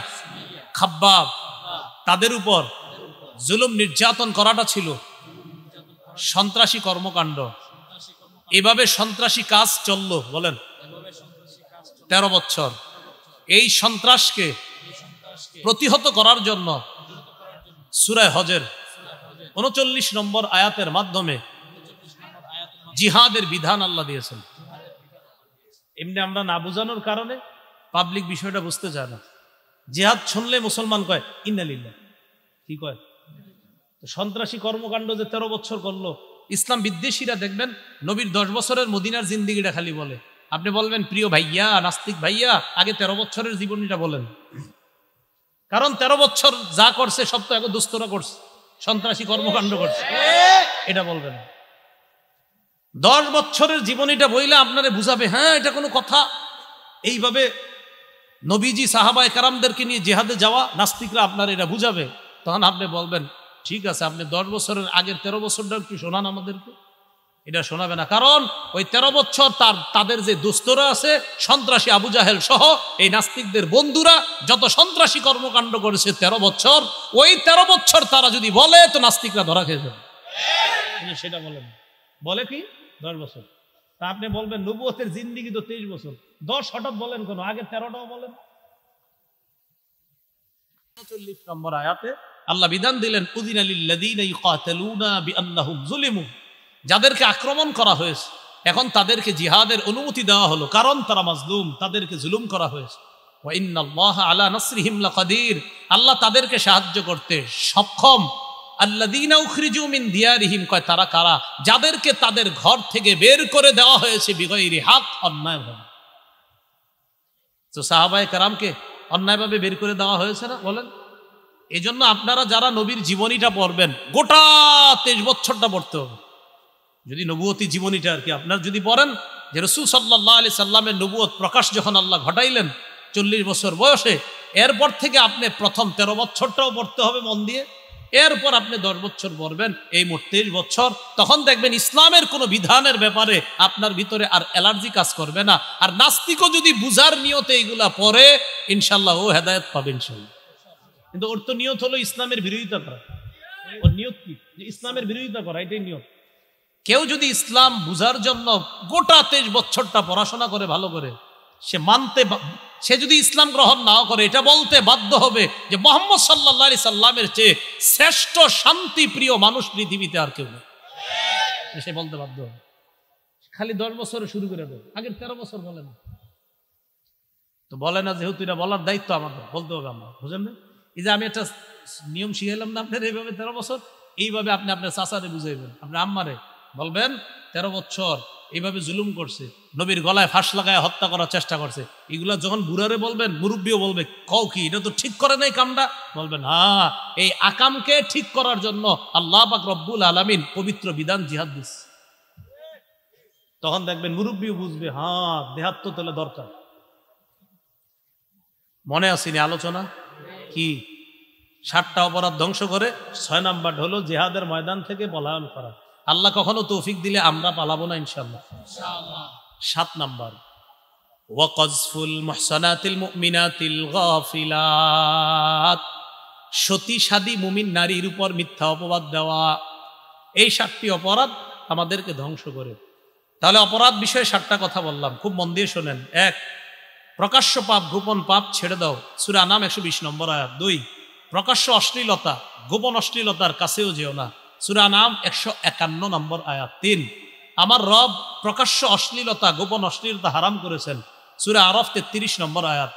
খাব্বাব, তাদের উপর জুলুম নির্যাতন করাটা ছিল সন্ত্রাসী কর্মকাণ্ড। এভাবে সন্ত্রাসী কাজ চলল বলেন 13 বছর। এই সন্ত্রাসকে প্রতিহত করার জন্য সূরা হজের 39 নম্বর আয়াতের মাধ্যমে জিহাদের বিধান আল্লাহ দিয়েছেন। এমনি আমরা না বুঝানোর কারণে পাবলিক বিষয়টা বুঝতে চায় না। জিহাদ শুনলে মুসলমান কয় ইন্না লিল্লাহ, কি কয়? তো সন্ত্রাসী কর্মকাণ্ড যে 13 বছর করলো, ইসলাম বিদ্বেষীরা দেখবেন নবীর 10 বছরের মদিনার জিন্দিগিটা খালি বলে। আপনি বলবেন প্রিয় ভাইয়া, নাস্তিক ভাইয়া, আগে 13 বছরের জীবনীটা বলেন। কারণ 13 বছর যা করছে সব তো এখন দুস্তরা করছে, সন্ত্রাসী কর্মকাণ্ড করছে, এটা বলবেন। 10 বছরের জীবনীটা বইলে আপনারে বুঝাবে হ্যাঁ এটা কোনো কথা। এইভাবে নবীজি সাহাবায়ে কেরামদেরকে নিয়ে জিহাদে যাওয়া নাস্তিকরা আপনার এটা বুঝাবে, তখন আপনি বলবেন ঠিক আছে, আপনি 10 বছরের আগের 13 বছরটা একটু শোনান আমাদেরকে। এটা শোনাবে না, কারণ ওই 13 বছর তাদের যে দুস্তরা আছে সন্ত্রাসী আবু জাহেল সহ এই নাস্তিকদের বন্ধুরা যত সন্ত্রাসী কর্মকাণ্ড করেছে 13 বছর, ওই 13 বছর তারা যদি বলে তো নাস্তিকরা ধরা খেয়ে যাবে। সেটা বলেন, বলে কি 10 বছর, তা আপনি বলবেন নবুয়তের জিন্দিগি তো 23 বছর, 10 হঠাৎ বলেন কেন, আগে 13টাও বলেন। 39 নম্বর আয়াতে আল্লাহ বিধান দিলেন উযিনা লিল্লাযীনা ইউকাতালুনা বিআন্নাহুম যুলিমু, যাদেরকে আক্রমণ করা হয়েছে এখন তাদেরকে জিহাদের অনুমতি দেওয়া হলো, কারণ তারা মাজলুম, তাদেরকে জুলুম করা হয়েছে। ওয়া ইন্নাল্লাহা আলা নাসরিহিম লাকাদির, আল্লাহ তাদেরকে সাহায্য করতে সক্ষম। আল্লাযীনা উখরিজু মিন দিয়ারিহিম, কয় তারা কারা? যাদেরকে তাদের ঘর থেকে বের করে দেওয়া হয়েছে বিগয়রি হক, অন্যায়ভাবে। তো সাহাবায়ে কেরামকে অন্যায়ভাবে বের করে দেওয়া হয়েছে না বলেন? এজন্য আপনারা যারা নবীর জীবনীটা পড়বেন গোটা 23 বছরটা পড়তে হবে। যদি নবুয়তি জীবনীটা আর কি আপনার যদি পড়েন যে রাসূল সাল্লাল্লাহু আলাইহি সাল্লামের নবুয়ত প্রকাশ যখন আল্লাহ ঘটাইলেন 40 বছর বয়সে, এরপর থেকে আপনি প্রথম 13 বছরটাও পড়তে হবে মন দিয়ে, এরপর আপনি 10 বছর পড়বেন, এই মোট 23 বছর। তখন দেখবেন ইসলামের কোনো বিধানের ব্যাপারে আপনার ভিতরে আর অ্যালার্জি কাজ করবে না। আর নাস্তিকও যদি বুঝার নিয়তে এইগুলা পড়ে ইনশাল্লাহ ও হেদায়েত পাবে ইনশাল্লাহ। কিন্তু ওর তো নিয়ত হলো ইসলামের বিরোধিতা করা। ওর নিয়ত কি? যে ইসলামের বিরোধিতা করা, এটাই নিয়ত। কেউ যদি ইসলাম বুঝার জন্য গোটা 23 বছরটা পড়াশোনা করে ভালো করে, সে যদি ইসলাম গ্রহণ নাও করে, এটা বলতে বাধ্য হবে যে মুহাম্মদ সাল্লাল্লাহু আলাইহি সাল্লামের চেয়ে শ্রেষ্ঠ শান্তি প্রিয় মানুষ পৃথিবীতে আর কেউ নেই, সে বলতে বাধ্য হবে। খালি 10 বছরে শুরু করে দেবে, আগের 13 বছর বলে না। তো বলে না, যেহেতু এটা বলার দায়িত্ব আমাদের, বলতে হবে আমরা, বুঝেন না? এই যে আমি একটা নিয়ম শিখাইলাম না আপনার, এইভাবে 13 বছর, এইভাবে আপনি আপনার চাচারে বুঝাইবেন, আপনার আম্মারে বলবেন 13 বছর এইভাবে জুলুম করছে, নবীর গলায় ফাঁস লাগায় হত্যা করার চেষ্টা করছে। এগুলা যখন বুড়ারে বলবেন, মুরব্বীও বলবে কও কি, এটা তো ঠিক করে নাই কামটা, বলবেন হ্যাঁ, এই আকামকে ঠিক করার জন্য আল্লাহ পাক রব্বুল আলামিন পবিত্র বিধান জিহাদ দিচ্ছে। তখন দেখবেন মুরব্বীও বুঝবে হ্যাঁ দেহাত তো তাহলে দরকার। মনে আসেনি আলোচনা কি? 7টা অপরাধ ধ্বংস করে 6 নাম্বার হলো জিহাদের ময়দান থেকে পলায়ন করা। আল্লাহ কখনো তৌফিক দিলে আমরা পালাবো না ইনশাআল্লাহ। 7 নাম্বার ওয়াকযফুল মুহসানাতিল মুমিনাতিল গাফিলাত, সতী সাদী মুমিন নারীর উপর মিথ্যা অপবাদ দেওয়া। এই 7টি অপরাধ আমাদেরকে ধ্বংস করে। তাহলে অপরাধ বিষয়ে 7টা কথা বললাম, খুব মন দিয়ে শোনেন। 1, প্রকাশ্য পাপ গোপন পাপ ছেড়ে দাও, সূরা আনাম 120 নম্বর আয়াত। 2, প্রকাশ্য অশ্লীলতা গোপন অশ্লীলতার কাছেও যেও না, সূরা আনাম 151 নম্বর আয়াত। 3, আমার রব প্রকাশ্য অশ্লীলতা গোপন অশ্লীলতা হারাম করেছেন, সূরা আরাফ 33 নম্বর আয়াত।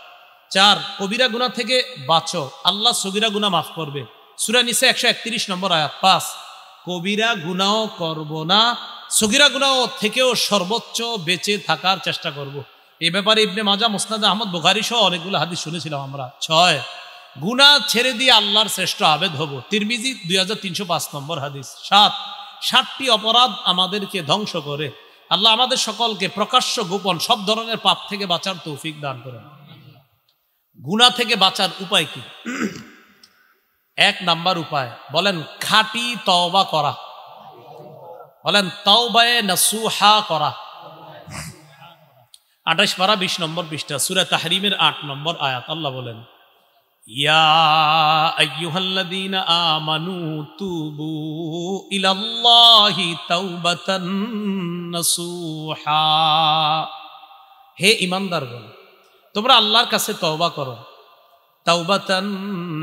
4, কবিরা গুনাহ থেকে বাঁচো, আল্লাহ সগীরা গুনাহ মাফ করবে, সূরা নিসা 131 নম্বর আয়াত। 5, কবিরা গুনাহ করব না, সগীরা গুনাহ থেকেও সর্বোচ্চ বেঁচে থাকার চেষ্টা করব। এই ব্যাপারে ইবনে মাজাহ, মুসনাদ আহমদ, বুখারী সহ অনেকগুলো হাদিস শুনেছিলাম আমরা। 6, গুনাহ ছেড়ে দিয়ে আল্লাহর শ্রেষ্ঠ আবেদ হব। তিরমিজি 2305 নম্বর হাদিস। 7টি অপরাধ আমাদেরকে ধ্বংস করে। আল্লাহ আমাদের সকলকে প্রকাশ্য গোপন সব ধরনের পাপ থেকে বাঁচার তৌফিক দান করেন। গুনাহ থেকে বাঁচার উপায় কি? 1 নাম্বার উপায় বলেন খাঁটি তওবা করা। বলেন তাওবায়ে নাসুহা করা। 28 পারা 20 নম্বর পৃষ্ঠা সূরা তাহরিমের 8 নম্বর আয়াত। আল্লাহ বলেন ইয়া আইয়ুহাল্লাযীনা আমানু তুবু ইলাল্লাহি তাওবাতান নাসুহা। হে ঈমানদারগণ, তোমরা আল্লাহর কাছে তওবা করো। তাওবাতান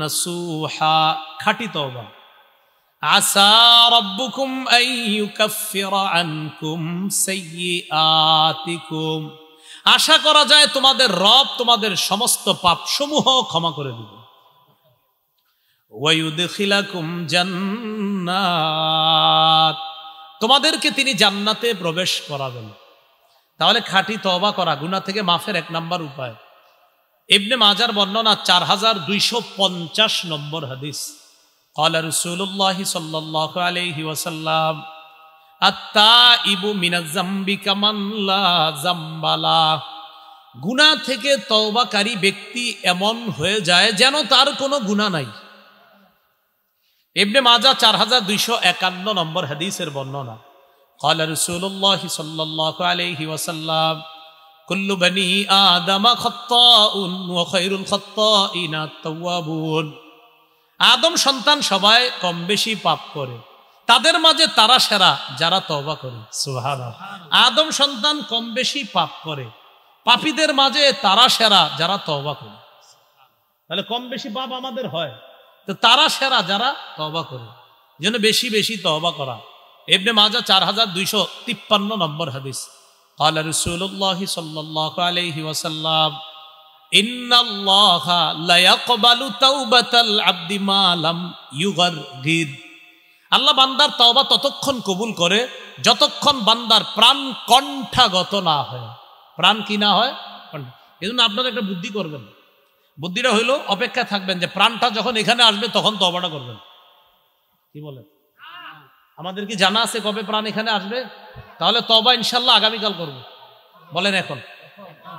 নাসুহা, খাঁটি তওবা। আসা রাব্বুকুম আন ইউকাফফিরা আনকুম সাইয়্যাতিকুম, আশা করা যায় তোমাদের রব তোমাদের সমস্ত পাপসমূহ ক্ষমা করে দিবেন। ওয়া ইউদখিলাকুম জান্নাত, তোমাদেরকে তিনি জান্নাতে প্রবেশ করাবেন। তাহলে খাঁটি তওবা করা গুনাহ থেকে মাফের 1 নাম্বার উপায়। ইবনে মাজার বর্ণনা 4250 নম্বর হাদিস। ক্বালা রাসূলুল্লাহ সাল্লাল্লাহু আলাইহি ওয়াসাল্লাম আত-তাইবু মিনাজ যামবি কামান লা যামবালা। গুনাহ থেকে তওবাকারী ব্যক্তি এমন হয়ে যায় যেন তার কোনো গুনাহ নাই। ইবনে মাজাহ 4251 নম্বর হাদিসের বর্ণনা। ক্বালা রাসূলুল্লাহ সাল্লাল্লাহু আলাইহি ওয়াসাল্লাম কুল্লু বনি আদম খাত্তাউন ওয়া খায়রুল খাত্তাইনা আত-তাওয়াবুন। আদম সন্তান সবাই কম বেশি পাপ করে, তাদের মাঝে তারা সেরা যারা তওবা করে। সুবহানাল্লাহ। আদম সন্তান কম বেশি পাপ করে, পাপীদের মাঝে তারা সেরা যারা তওবা করে। তাহলে কম বেশি পাপ আমাদের হয়, তো তারা সেরা যারা তওবা করে। যেন বেশি বেশি তওবা করা। ইবনে মাজাহ 4253 নম্বর হাদিস। ক্বালা রাসূলুল্লাহ সাল্লাল্লাহু আলাইহি ওয়াসাল্লাম ইন্নাল্লাহা লা ইয়াকবালু তাওবাতাল আবদি মা লাম ইউগারগির। আল্লাহ বান্দার তওবা ততক্ষণ কবুল করে যতক্ষণ বান্দার প্রাণ কণ্ঠাগত না হয়। প্রাণ কি না হয়? এজন্য আপনারা একটা বুদ্ধি করবেন। বুদ্ধিটা হইল অপেক্ষা থাকবেন যে প্রাণটা যখন এখানে আসবে তখন তওবাটা করবেন। কি বলেন? আমাদের কি জানা আছে কবে প্রাণ এখানে আসবে? তাহলে তওবা ইনশাআল্লাহ আগামীকাল করব। বলেন এখন।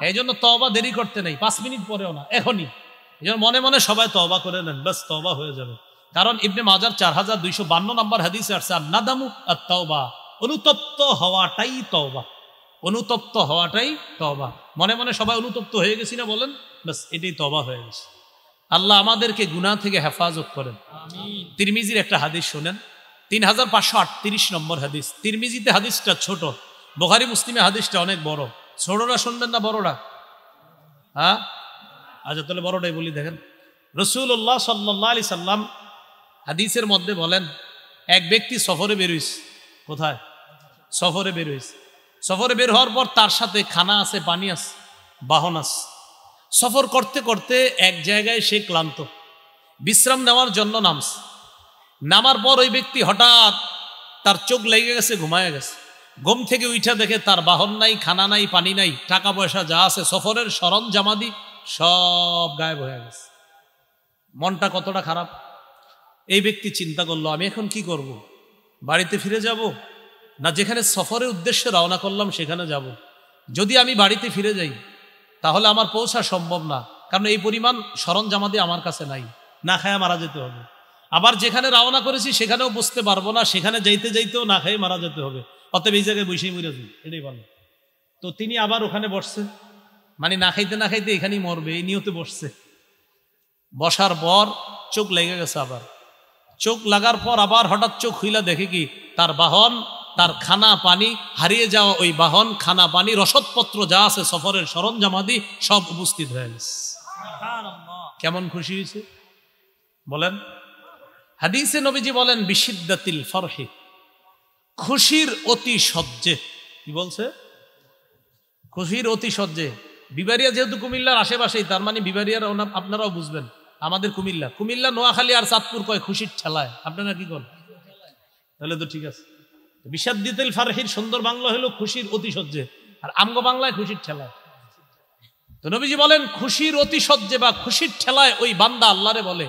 এই জন্য তওবা দেরি করতে নেই, 5 মিনিট পরেও না, এখনই। এই জন্য মনে মনে সবাই তওবা করে নেন, বাস তওবা হয়ে যাবে। কারণ ইবনে মাজাহ 4252 নম্বর হাদিসে আসছে নাদামু আত-তাওবা, অনুতপ্ত হওয়াটাই তওবা। অনুতপ্ত হওয়াটাই তওবা। মনে মনে সবাই অনুতপ্ত হয়ে গেছি না বলেন, বাস এটাই তওবা হয়ে গেছে। আল্লাহ আমাদেরকে গুনাহ থেকে হেফাজত করেন। আমিন। তিরমিজির একটা হাদিস শুনেন, 3538 নম্বর হাদিস। তিরমিজিতে হাদিসটা ছোট, বুখারী মুসলিমে হাদিসটা অনেক বড়। ছোটরা শুনবেন না বড়রা? হ্যাঁ, আচ্ছা তাহলে বড়টাই বলি। দেখেন, রাসূলুল্লাহ সাল্লাল্লাহু আলাইহি সাল্লাম হাদিসের মধ্যে বলেন, এক ব্যক্তি সফরে বের হইছে। কোথায়? সফরে বের হইছে। সফরে বের হওয়ার পর তার সাথে খানা আছে, পানি আছে, বাহন আছে। সফর করতে করতে এক জায়গায় সে ক্লান্ত, বিশ্রাম নেওয়ার জন্য নামছে। নামার পর ওই ব্যক্তি হঠাৎ তার চোখ লেগে গেছে, ঘুমায় গেছে। ঘুম থেকে উঠা দেখে তার বাহন নাই, খানা নাই, পানি নাই, টাকা পয়সা যা আছে, সফরের সরঞ্জামাদি সব গায়েব হয়ে গেছে। মনটা কতটা খারাপ। এই ব্যক্তি চিন্তা করলো, আমি এখন কি করব? বাড়িতে ফিরে যাব, না যেখানে সফরের উদ্দেশ্যে রওনা করলাম সেখানে যাব? যদি আমি বাড়িতে ফিরে যাই তাহলে আমার পৌঁছা সম্ভব না, কারণ এই পরিমাণ সরঞ্জামাদি আমার কাছে নাই, না খায়া মারা যেতে হবে। আবার যেখানে রওনা করেছি সেখানেও বসতে পারবো না, সেখানে যাইতে যাইতেও না খেয়ে মারা যেতে হবে। অতএব এই জায়গায় বসেই মরে যাবে, এটাই ভালো। তো তিনি আবার ওখানে বসছে, মানে না খাইতে না খাইতে এখানেই মরবে এই নিয়তে বসছে। বসার পর চোখ লেগে গেছে। আবার চোখ লাগার পর আবার হঠাৎ চোখ খুইলা দেখে কি তার বাহন, তার খানা পানি, হারিয়ে যাওয়া ওই বাহন, খানা পানি, রসদপত্র যা আছে, সফরের সরঞ্জামাদি সব উপস্থিত হয়ে গেছে। কেমন খুশি হয়েছে বলেন? হাদিসে নবীজি বলেন বিশিদ্দাতিল ফরহি, খুশির অতি সহ্যে। কি বলছে? খুশির অতি সহ্যে। বিবারিয়া যেহেতু কুমিল্লার আশেপাশেই, তার মানে বিবারিয়ার আপনারাও বুঝবেন। আমাদের কুমিল্লা নোয়াখালী আর চাঁদপুর কয় খুশির ঠেলায়। আপনারা কি করেন? তাহলে তো ঠিক আছে। বিশাদ্দিতিল ফারহির সুন্দর বাংলা হলো খুশির অতি সহ্যে, আর আমগো বাংলায় খুশির ঠেলায়। তো নবীজি বলেন খুশির অতিশয্যে বা খুশির ঠেলায় ওই বান্দা আল্লাহরে বলে,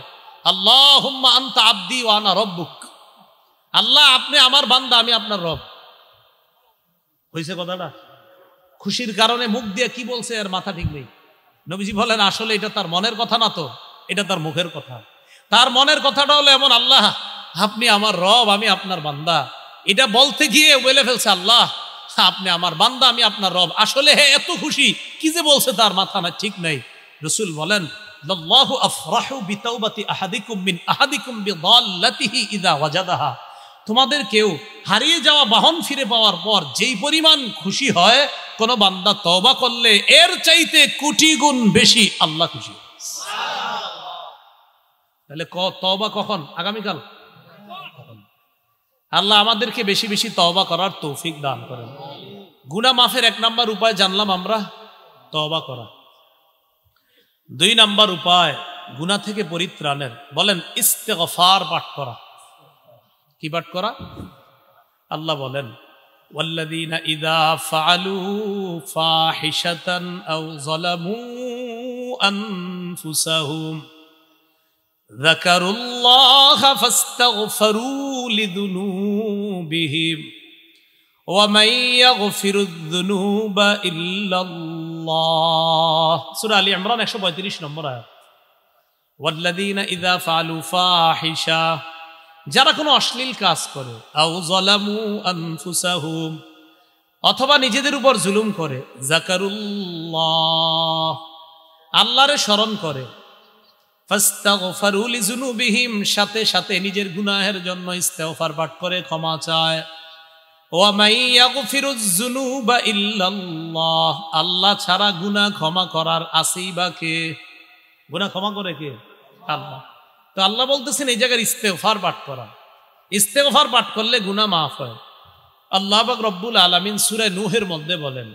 আল্লাহুম্মা আনতা আবদি ওয়া আনা রব্বুক, আল্লাহ আপনি আমার বান্দা, আমি আপনার রব। হয়েছে কথাটা? খুশির কারণে মুখ দিয়ে কি বলছে এর মাথা ঠিক নেই। নবীজি বলেন আসলে এটা তার মনের কথা না, তো এটা তার মুখের কথা। তার মনের কথাটা হলো এমন, আল্লাহ আপনি আমার রব, আমি আপনার বান্দা। এটা বলতে গিয়ে বলে ফেলছে আল্লাহ আপনি আমার বান্দা, আমি আপনার রব। আসলে হে এত খুশি কি যে বলছে তার মাথা না ঠিক নাই। রাসূল বলেন লাল্লাহু আফরাহু বিতাওবাতি আহাদিকুম মিন আহাদিকুম বিদাল্লাতিহি ইযা ওয়াজাদাহা, তোমাদের কেউ হারিয়ে যাওয়া বাহন ফিরে পাওয়ার পর যেই পরিমাণ খুশি হয় কোন বান্দা তওবা করলে, এর চাইতে কোটি গুণ বেশি আল্লাহ খুশি। তাহলে তওবা কখন? আগামীকাল। আল্লাহ আমাদেরকে বেশি বেশি তওবা করার তৌফিক দান করেন। গুনাহ মাফের 1 নাম্বার উপায় জানলাম আমরা, তওবা করা। 2 নাম্বার উপায় গুনাহ থেকে পরিত্রাণের, বলেন ইস্তেগফার পাঠ করা। কি পাঠ করা? আল্লাহ বলেন ওয়াল্লাযীনা ইযা ফাআলু ফাহিশাতান আও যালামু আনফুসাহুম যাকারুল্লাহা ফাস্তাগফিরু লিযুনুবিহিম ওয়া মান ইয়াগফিরুয যুনুবা ইল্লাল্লাহ। সূরা আলী ইমরান 135 নম্বর আয়াত। ওয়াল্লাযীনা ইযা ফাআলু ফাহিশা, যারা কোনো অশ্লীল কাজ করে, আও যালামু আনফুসাহুম, অথবা নিজেদের উপর জুলুম করে, যাকারুল্লাহ, আল্লাহরে স্মরণ করে, ফাস্তাগফিরু লিযুনুবিহিম, সাথে সাথে নিজের গুনাহের জন্য ইস্তেগফার পাঠ করে ক্ষমা চায়, ওয়া মান ইয়াগফিরুয যুনুবা ইল্লাল্লাহ, আল্লাহ ছাড়া গুনাহ ক্ষমা করার আছেই বা কে? গুনাহ ক্ষমা করে কে? আল্লাহ। তো আল্লাহ বলতেছেন এই জায়গার ইস্তেগফার পাঠ করা। ইস্তেগফার পাঠ করলে গুনাহ মাফ হয়। আল্লাহ পাক রব্বুল আলামিন সূরা নূহের মধ্যে বলেন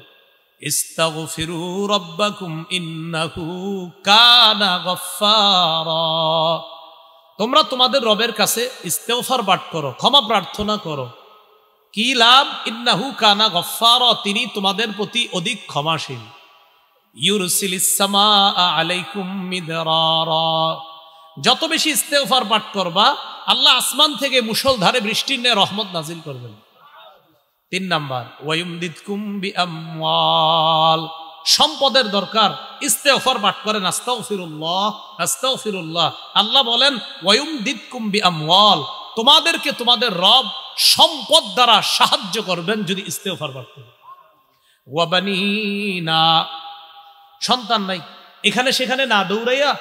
ইস্তাগফিরু রাব্বাকুম ইন্নাহু কানা গফফারা, তোমরা তোমাদের রবের কাছে ইস্তেগফার পাঠ করো, ক্ষমা প্রার্থনা করো। কি লাভ? ইন্নাহু কানা গফফারা, তিনি তোমাদের প্রতি অধিক ক্ষমাশীল। ইউরসিলিস সামাআ আলাইকুম মিদরারা, যত বেশি ইস্তেগফার পাঠ করবা আল্লাহ আসমান থেকে মুষলধারে বৃষ্টির ন্যায় রহমত নাজিল করবেন। 3 নাম্বার ওয়ায়ুমদিদকুম বিআমওয়াল, সম্পদের দরকার, ইস্তেগফার পাঠ করেন আস্তাগফিরুল্লাহ আস্তাগফিরুল্লাহ। আল্লাহ বলেন ওয়ায়ুমদিদকুম বিআমওয়াল, তোমাদেরকে তোমাদের রব সম্পদ দ্বারা সাহায্য করবেন যদি ইস্তেগফার পাঠ করেন। ওয়া বানিনা, সন্তান নাই, এখানে সেখানে না দৌড়াইয়া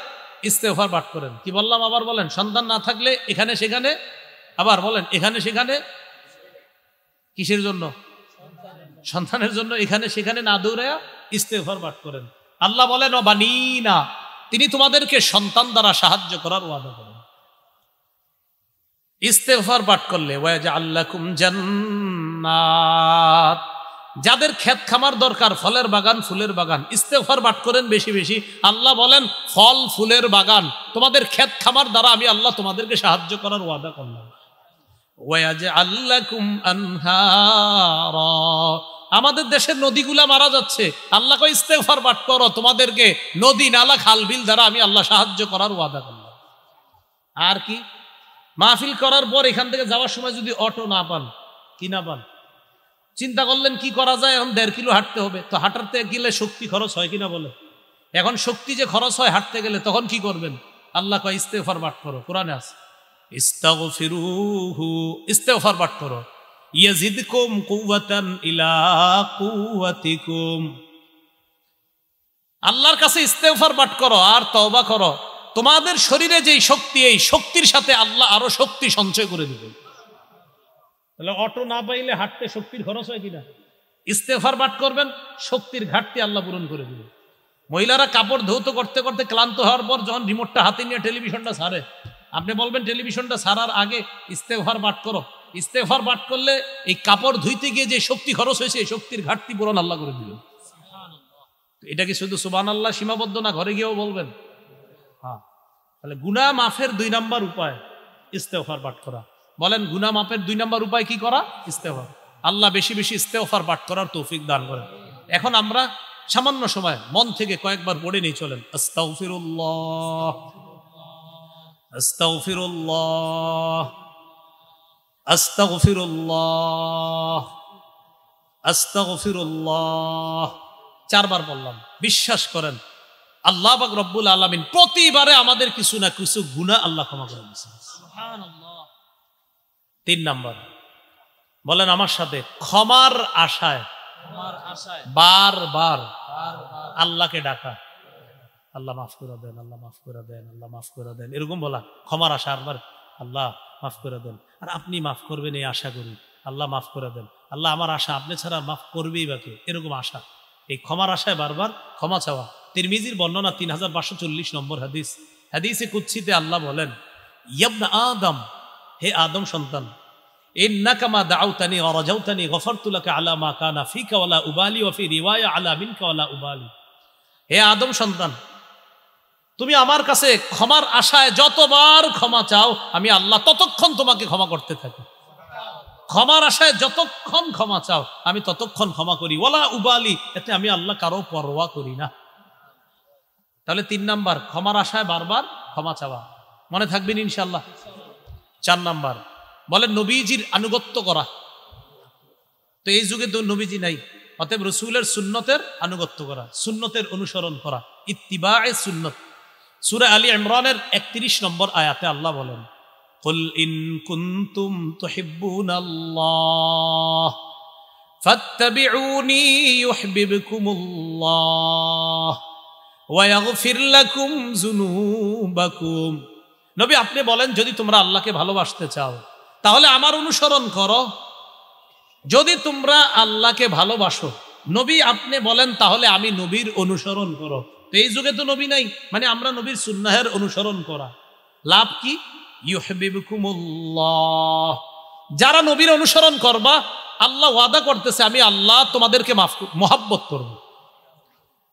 ইস্তেগফার পাঠ করেন। কি বললাম আবার বলেন? সন্তান না থাকলে এখানে সেখানে, আবার বলেন এখানে সেখানে, কিসের জন্য? সন্তানের জন্য। এখানে সেখানে না দৌড়াইয়া ইস্তেগফার পাঠ করেন। আল্লাহ বলেন ও বানিনা, তিনি তোমাদেরকে সন্তান দ্বারা সাহায্য করার ওয়াদা করেন। ইস্তেগফার পাঠ করলে ওয়াজআল লাকুম জান্নাত, যাদের ক্ষেত খামার দরকার, ফলের বাগান, ফুলের বাগান, ইস্তেগফার পাঠ করেন বেশি বেশি। আল্লাহ বলেন ফল ফুলের বাগান, তোমাদের ক্ষেত খামার দ্বারা আমি আল্লাহ তোমাদেরকে সাহায্য করার ওয়াদা করলাম। ওয়াজআল লাকুম আনহারা, আমাদের দেশের নদীগুলা মারা যাচ্ছে, আল্লাহ কয় ইস্তেগফার পাঠ করো, তোমাদেরকে নদী নালা খাল বিল দ্বারা আমি আল্লাহ সাহায্য করার ওয়াদা করলাম। আর কি? মাহফিল করার পর এখান থেকে যাওয়ার সময় যদি অটো না পান, কি না পান, চিন্তা করলেন কি করা যায়, এখন 1.5 কিলো হাঁটতে হবে, তো হাঁটাতে গেলে শক্তি খরচ হয় কিনা বলে? এখন শক্তি যে খরচ হয় হাঁটতে গেলে, তখন কি করবেন? আল্লাহ কয় ইস্তেগফার পাঠ করো, কোরআনে আছে ইস্তাগফিরুহু, ইস্তেগফার পাঠ করো, ইয়াজিদকুম কুওয়াতান ইলা কুওয়াতিকুম, আল্লাহর কাছে ইস্তেগফার পাঠ করো আর তওবা করো, তোমাদের শরীরে যেই শক্তি, এই শক্তির সাথে আল্লাহ আরো শক্তি সঞ্চয় করে দিবে। তাহলে অটো না পাইলে হাঁটতে শক্তির খরচ হয় কিনা? ইস্তেগফার পাঠ করবেন, শক্তির ঘাটতি আল্লাহ পূরণ করে দিবে। মহিলারা কাপড় ধৌত করতে করতে ক্লান্ত হওয়ার পর যখন রিমোটটা হাতে নিয়ে টেলিভিশনটা ছাড়ে, আপনি বলবেন টেলিভিশনটা ছাড়ার আগে ইস্তেগফার পাঠ করো। ইস্তেগফার পাঠ করলে এই কাপড় ধুইতে গিয়ে যে শক্তি খরচ হয়েছে, এই শক্তির ঘাটতি পূরণ আল্লাহ করে দিবেন। এটা কি শুধু সুবহানাল্লাহ সীমাবদ্ধ না, ঘরে গিয়েও বলবেন? হ্যাঁ। তাহলে গুনাহ মাফের 2 নাম্বার উপায় ইস্তেগফার পাঠ করা। বলেন গুনাহ মাফের 2 নাম্বার উপায় কি করা? ইস্তেগফার। আল্লাহ বেশি বেশি ইস্তেগফার পাঠ করার তৌফিক দান করেন। এখন আমরা সামান্য সময় মন থেকে কয়েকবার পড়ে নিয়ে চলেন, আস্তাগফিরুল্লাহ, আস্তাগফিরুল্লাহ, আস্তাগফিরুল্লাহ, আস্তাগফিরুল্লাহ। 4 বার বললাম। বিশ্বাস করেন আল্লাহ পাক রব্বুল আলামিন প্রতিবারে আমাদের কিছু না কিছু গুনাহ আল্লাহ ক্ষমা করে দিয়েছেন। সুবহানাল্লাহ। 3 নাম্বার বলেন আমার সাথে, ক্ষমার আশায় বারবার আল্লাহকে ডাকা, আল্লাহ মাফ করে দেন, আল্লাহ মাফ করে দেন, আল্লাহ মাফ করে দেন, এরকম বলা। ক্ষমার আশা আরবার, আল্লাহ মাফ করে দেন, আর আপনি মাফ করবেন এই আশা করি, আল্লাহ মাফ করে দেন, আল্লাহ আমার আশা আপনি ছাড়া মাফ করবেই বাকি, এরকম আশা। এই ক্ষমার আশায় বারবার ক্ষমা চাওয়া। তিরমিজির বর্ণনা 3540 নম্বর হাদিস। হাদিসে কুদসিতে আল্লাহ বলেন, ইবনা আদম, হে আদম সন্তান, ইন্নাকা মা দাউতানি ওয়া রাজাউতানি গফারতু লাকা আলা মা কানা ফিকা ওয়ালা উবালি ওয়া ফি রিওয়ায়া আলা মিনকা ওয়ালা উবালি। হে আদম সন্তান, তুমি আমার কাছে ক্ষমার আশায় যতবার ক্ষমা চাও, আমি আল্লাহ ততক্ষণ তোমাকে ক্ষমা করতে থাকি। ক্ষমার আশায় যতক্ষণ ক্ষমা চাও, আমি ততক্ষণ ক্ষমা করি। ওয়ালা উবালি, এতে আমি আল্লাহ কারো পরোয়া করি না। তাহলে 3 নাম্বার, ক্ষমার আশায় বারবার ক্ষমা চাওয়া। মনে থাকবেন ইনশাআল্লাহ। 4 নাম্বার বলেন নবীজির আনুগত্য করা। তো এই যুগে তো নবীজি নাই, অতএব রাসূলের সুন্নতের আনুগত্য করা, সুন্নতের অনুসরণ করা, ইত্তিবায়ে সুন্নত। সূরা আলী ইমরানের 31 নম্বর আয়াতে আল্লাহ বলেন, কুল ইন কুনতুম তুহিব্বুনাল্লাহ ফাত্তাবিউনি ইউহিব্বুকুমুল্লাহ ওয়া ইয়াগফির লাকুম যুনুবাকুম। নবী আপনি বলেন, যদি তোমরা আল্লাহকে ভালোবাসতে চাও তাহলে আমার অনুসরণ করো। যদি তোমরা আল্লাহকে ভালোবাসো, নবী আপনি বলেন, তাহলে আমি নবীর অনুসরণ করো। তো এই যুগে তো নবী নাই, মানে আমরা নবীর সুন্নাহের অনুসরণ করা। লাভ কি? ইউহিব্বুকুমুল্লাহ। যারা নবীর অনুসরণ করবা, আল্লাহ ওয়াদা করতেছে আমি আল্লাহ তোমাদেরকে মহব্বত করব।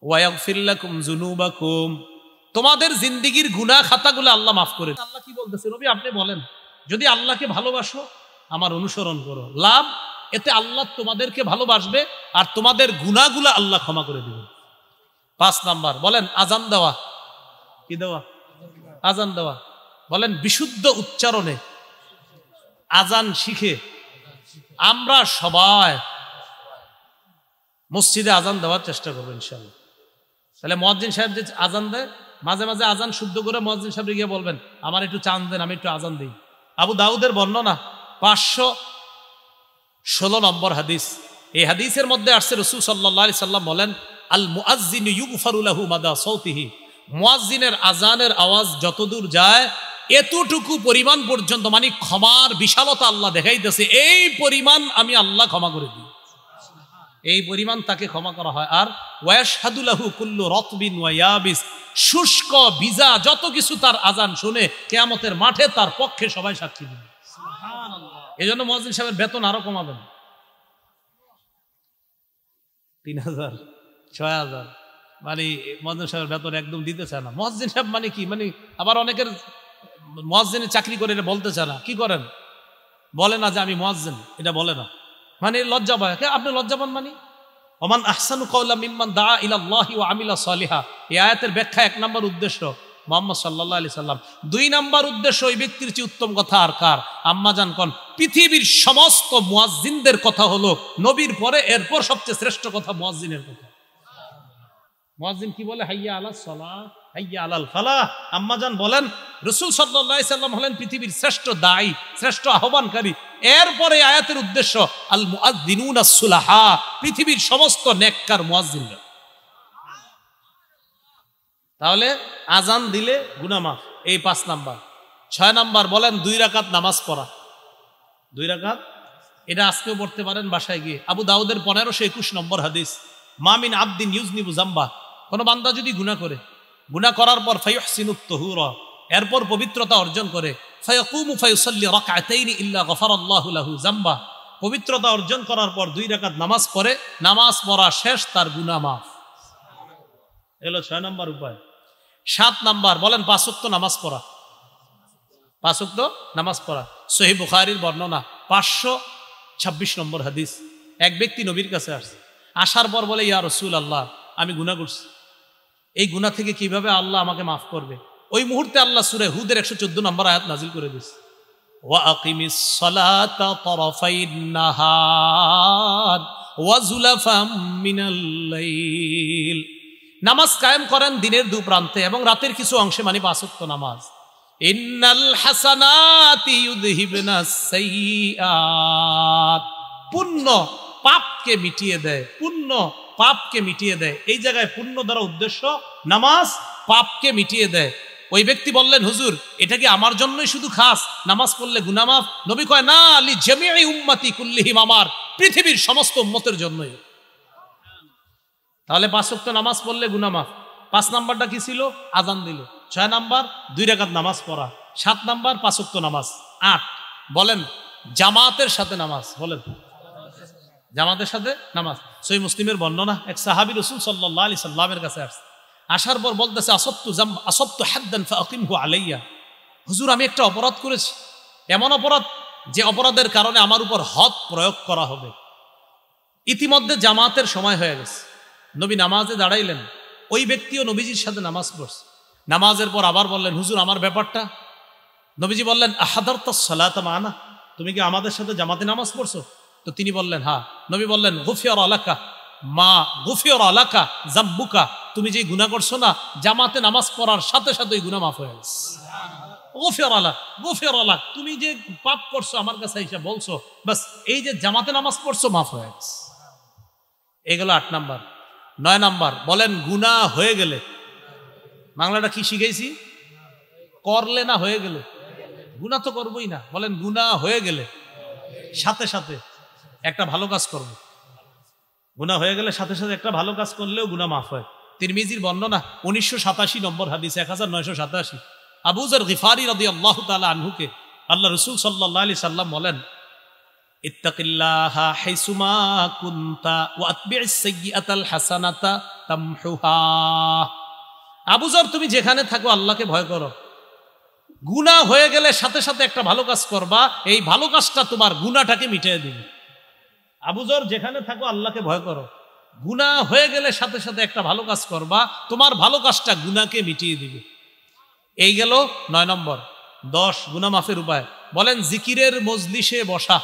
ওয়া ইয়াগফির লাকুম যুনুবাকুম, তোমাদের জিন্দেগীর গুনাহ খাতাগুলো আল্লাহ মাফ করে। আল্লাহ কি বলতেছে? নবী আপনি বলেন, যদি আল্লাহকে ভালোবাসো আমার অনুসরণ করো। লাভ, এতে আল্লাহ তোমাদেরকে ভালোবাসবে আর তোমাদের গুনাহগুলো আল্লাহ ক্ষমা করে দিবে। 5 নাম্বার বলেন আজান দেওয়া। কি দেওয়া? আজান দেওয়া। বলেন বিশুদ্ধ উচ্চারণে আজান শিখে আমরা সবাই মসজিদে আজান দেওয়ার চেষ্টা করবো ইনশাআল্লাহ। তাহলে মুয়াজ্জিন সাহেব যে আজান দেয়, মাঝে মাঝে আজান শুদ্ধ করে মুয়াজ্জিন সাহেব গিয়ে বলবেন, আমার একটু চান দেন, আমি একটু আজান দিই। আবু দাউদের বর্ণনা 516 নম্বর হাদিস। এই হাদিসের মধ্যে আসছে রাসূল সাল্লাল্লাহু আলাইহি সাল্লাম বলেন, আল মুআজ্জিনু ইউগফারু লাহু মাদা সাউতিহি। মুয়াজ্জিনের আজানের আওয়াজ যতদূর যায় এতটুকু পরিমাণ পর্যন্ত, মানে ক্ষমার বিশালতা আল্লাহ দেখাইতেছে, এই পরিমাণ আমি আল্লাহ ক্ষমা করে দিই, এই পরিমাণ তাকে ক্ষমা করা হয়। আর ওয়াশহাদু লাহু কুল্লু রাতবিন ওয়া ইয়াবিস, শুষ্ক ভিজা যত কিছু তার আজান শুনে কিয়ামতের মাঠে তার পক্ষে সবাই সাক্ষী দিবে। সুবহানাল্লাহ। এজন্য মুয়াজ্জিন সাহেবের বেতন আরো কমাবেন, 3000 6000, মানে মুয়াজ্জিন সাহেবের বেতন একদম দিতে চায় না। মুয়াজ্জিন সাহেব মানে কি, মানে আবার অনেকের মুয়াজ্জিনের চাকরি করে এটা বলতে চায় না। কি করেন? বলে না যে আমি মুয়াজ্জিন, এটা বলে না, মানে লজ্জা পায়। আপনি লজ্জা পান মানে? ওমান আহসানু কাওলা মিম্মান দাআ ইলাল্লাহি ওয়া আমিলা সালিহা। এই আয়াতের ব্যাখ্যা 1 নম্বর উদ্দেশ্য মুহাম্মদ সাল্লাল্লাহু আলাইহি সাল্লাম। 2 নম্বর উদ্দেশ্য, ওই ব্যক্তির চেয়ে উত্তম কথা আর কার? আম্মা জান কোন? পৃথিবীর সমস্ত মুয়াজ্জিনদের কথা হলো নবীর পরে এরপর সবচেয়ে শ্রেষ্ঠ কথা মুয়াজ্জিনের কথা। মুয়াজ্জিন কি বলে? হাইয়া আলাস সালাহ, হাইয়া আলাল ফালাহ। আম্মা জান বলেন রাসূল সাল্লাল্লাহু আলাইহি সাল্লাম হলেন পৃথিবীর শ্রেষ্ঠ দায়ী, শ্রেষ্ঠ আহ্বানকারী। এরপরে আয়াতের উদ্দেশ্য আল মুআজ্জিনুনা সুলাহা, পৃথিবীর সমস্ত নেককার মুয়াজ্জিনরা। তাহলে আজান দিলে গুনাহ মাফ, এই 5 নাম্বার। 6 নাম্বার বলেন 2 রাকাত নামাজ পড়া। 2 রাকাত, এটা আজকেও পড়তে পারেন বাসায় গিয়ে। আবু দাউদের 1521 নম্বর হাদিস, মা মিন আবদিন ইউজনিবু যামবা, কোন বান্দা যদি গুনাহ করে, গুনাহ করার পর ফায়ুহসিনুত তাহুরা, এরপর পবিত্রতা অর্জন করে, ফায়াকুমু ফায়ুসাল্লি রাকআতাইনি ইল্লা গফারাল্লাহু লাহু যামবা, পবিত্রতা অর্জন করার পর 2 রাকাত নামাজ পড়ে, নামাজ পড়া শেষ, তার গুনাহ মাফ। এলো 6 নম্বর উপায়। 7 নাম্বার বলেন 5 ওয়াক্ত নামাজ পড়া। 5 ওয়াক্ত নামাজ পড়া। সহিহ বুখারীর বর্ণনা 526 নম্বর হাদিস। এক ব্যক্তি নবীর কাছে আসছে, আসার পর বলে, ইয়া রাসূলুল্লাহ, আমি গুনাহ করছি, এই গুনাহ থেকে কিভাবে আল্লাহ আমাকে মাফ করবে। ওই মুহূর্তে আল্লাহ সূরা হুদের 114 নম্বর আয়াত নাজিল করে দিয়েছে, ওয়া আকিমিস সালাতা তারাফাইন নাহার ওয়া যুলাফাম মিনাল লাইল। নামাজ কায়েম করেন দিনের দু প্রান্তে এবং রাতের কিছু অংশে, মানে 5 ওয়াক্ত নামাজ। ইন্নাল হাসানাতি ইউযহিবনাস সাইয়্যাত, পুণ্য পাপকে মিটিয়ে দেয়, পুণ্য পাপকে মিটিয়ে দেয়। এই জায়গায় পুণ্য দ্বারা উদ্দেশ্য নামাজ পাপকে মিটিয়ে দেয়। ওই ব্যক্তি বললেন, হুজুর এটা কি আমার জন্যই শুধু খাস, নামাজ পড়লে গুনাহ মাফ? নবী কয়, না, লি জামিই উম্মতি কুল্লিহিম, আমার পৃথিবীর সমস্ত উম্মতের জন্যই। তাহলে 5 ওয়াক্ত নামাজ পড়লে গুনাহ মাফ। 5 নাম্বারটা কি ছিল? আজান দিল। 6 নাম্বার 2 রাকাত নামাজ পড়া। 7 নাম্বার 5 ওয়াক্ত নামাজ। 8 বলেন জামাতের সাথে নামাজ। বলেন জামাতের সাথে নামাজ। সহিহ মুসলিমের বর্ণনা, এক সাহাবী রাসূল সাল্লাল্লাহু আলাইহি সাল্লামের কাছে আসছে, আসার পর বলতেছে, আসবতু হাদ্দান ফাআকিমহু আলাইয়া। হুজুর আমি একটা অপরাধ করেছি, এমন অপরাধ যে অপরাধের কারণে আমার উপর হদ প্রয়োগ করা হবে। ইতিমধ্যে জামাতের সময় হয়ে গেছে, নবী নামাজে দাঁড়াইলেন, ওই ব্যক্তিও নবীজির সাথে নামাজ পড়ছে। নামাজের পর আবার বললেন, হুজুর আমার ব্যাপারটা। নবীজি বললেন, আহাদারতাস সালাতা মানা, তুমি কি আমাদের সাথে জামাতে নামাজ পড়ছো? তো তিনি বললেন হ্যাঁ। নবী বললেন, গুফিয়ার আলাকা মা গুফিয়ার আলাকা জাম্বুকা, তুমি যে গুনাহ করছো না, জামাতে নামাজ পড়ার সাথে সাথে ওই গুনাহ মাফ হয়ে গেছে। গুফিয়ার আলাক, গুফিয়ার আলাক, তুমি যে পাপ করছো আমার কাছে এসে বলছো, বাস এই যে জামাতে নামাজ পড়ছো মাফ হয়ে গেছে। এগুলো 8 নাম্বার। 9 নাম্বার বলেন গুনাহ হয়ে গেলে, বাংলাটা কি শিখেছি? করলে না হয়ে গেলে, গুনাহ তো করবোই না। বলেন গুনাহ হয়ে গেলে সাথে সাথে একটা ভালো কাজ করব। গুনাহ হয়ে গেলে সাথে সাথে একটা ভালো কাজ করলেও গুনাহ মাফ হয়। তিরমিজির বর্ণনা 1987 নম্বর হাদিস, 1987। আবু যর গিফারি রাদিয়াল্লাহু তাআলা আনহুকে আল্লাহ রাসূল সাল্লাল্লাহু আলাইহি সাল্লাম বলেন, ইত্তাকিল্লাহা হাইসুমা কুনতা ওয়া আতবি'স সাইয়্যাতাল হাসানাতা তামহুহা। আবু যর তুমি যেখানে থাকো আল্লাহকে ভয় করো, গুনাহ হয়ে গেলে সাথে সাথে একটা ভালো কাজ করবা, এই ভালো কাজটা তোমার গুনাহটাকে মিটিয়ে দিবে। আবু যর যেখানে থাকো আল্লাহকে ভয় করো, গুনাহ হয়ে গেলে সাথে সাথে একটা ভালো কাজ করবা, তোমার ভালো কাজটা গুনাহকে মিটিয়ে দিবে। এই গেল 9 নম্বর। 10 গুনাহ মাফের উপায়। বলেন জিকিরের মজলিসে বসা।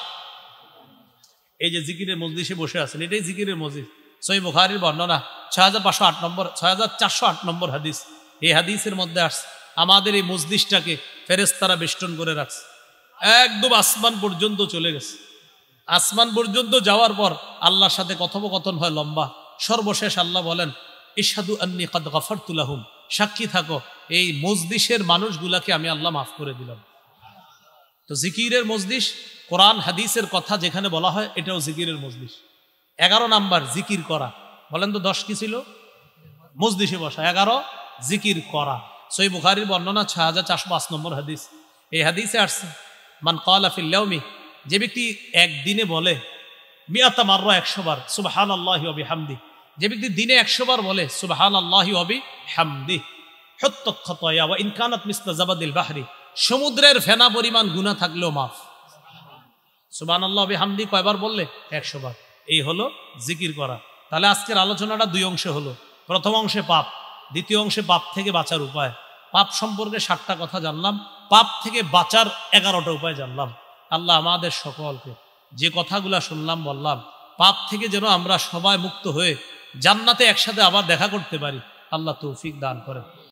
এই যে জিকিরের মজলিসে বসে আছেন, এটাই জিকিরের মজলিস। সহিহ বুখারীর বর্ণনা 6508 নম্বর 6408 নম্বর হাদিস। এই হাদিসের মধ্যে আসছে আমাদের এই মজলিসটাকে ফেরেশতারা বেষ্টন করে রাখছে, একদম আসমান পর্যন্ত চলে গেছে। আসমান পর্যন্ত যাওয়ার পর আল্লাহর সাথে কথোপকথন হয় লম্বা। সর্বশেষ আল্লাহ বলেন, ইশহাদু আন্নী কাদ গাফারতু লাহুম, সাক্ষী থাকো এই মজলিসের মানুষগুলাকে আমি আল্লাহ মাফ করে দিলাম। তো জিকিরের মজলিস, কোরআন হাদিসের কথা যেখানে বলা হয় এটাও জিকিরের মজলিস। 11 নাম্বার জিকির করা। বলেন তো 10 কি ছিল? মজলিসে বসা। 11 জিকির করা। সহিহ বুখারীর বর্ণনা 6405 নম্বর হাদিস। এই হাদিসে আসছে, মান ক্বালা ফিল ইয়াউমি, যে ব্যক্তি একদিনে বলে মিয়াতা মাররা 100 বার সুবহানাল্লাহি ওয়া বিহামদি, যে ব্যক্তি দিনে 100 বার বলে সুবহানাল্লাহি ওয়া বিহামদি, হুত্তাত খাতায়া ওয়া ইন কানাত মিসলা জাবাদিল বাহরি, সমুদ্রের ফেনা পরিমাণ গুনাহ থাকলেও মাফ। সুবহানাল্লাহি ওয়া বিহামদি কয়বার বললে? 100 বার। এই হলো জিকির করা। তাহলে আজকের আলোচনাটা 2 অংশে হলো। প্রথম অংশে পাপ, দ্বিতীয় অংশে পাপ থেকে বাঁচার উপায়। পাপ সম্পর্কে 7টা কথা জানলাম, পাপ থেকে বাঁচার 11টা উপায় জানলাম। আল্লাহ আমাদের সকলকে যে কথাগুলা শুনলাম বললাম, পাপ থেকে যেন আমরা সবাই মুক্ত হয়ে জান্নাতে একসাথে আবার দেখা করতে পারি, আল্লাহ তৌফিক দান করেন।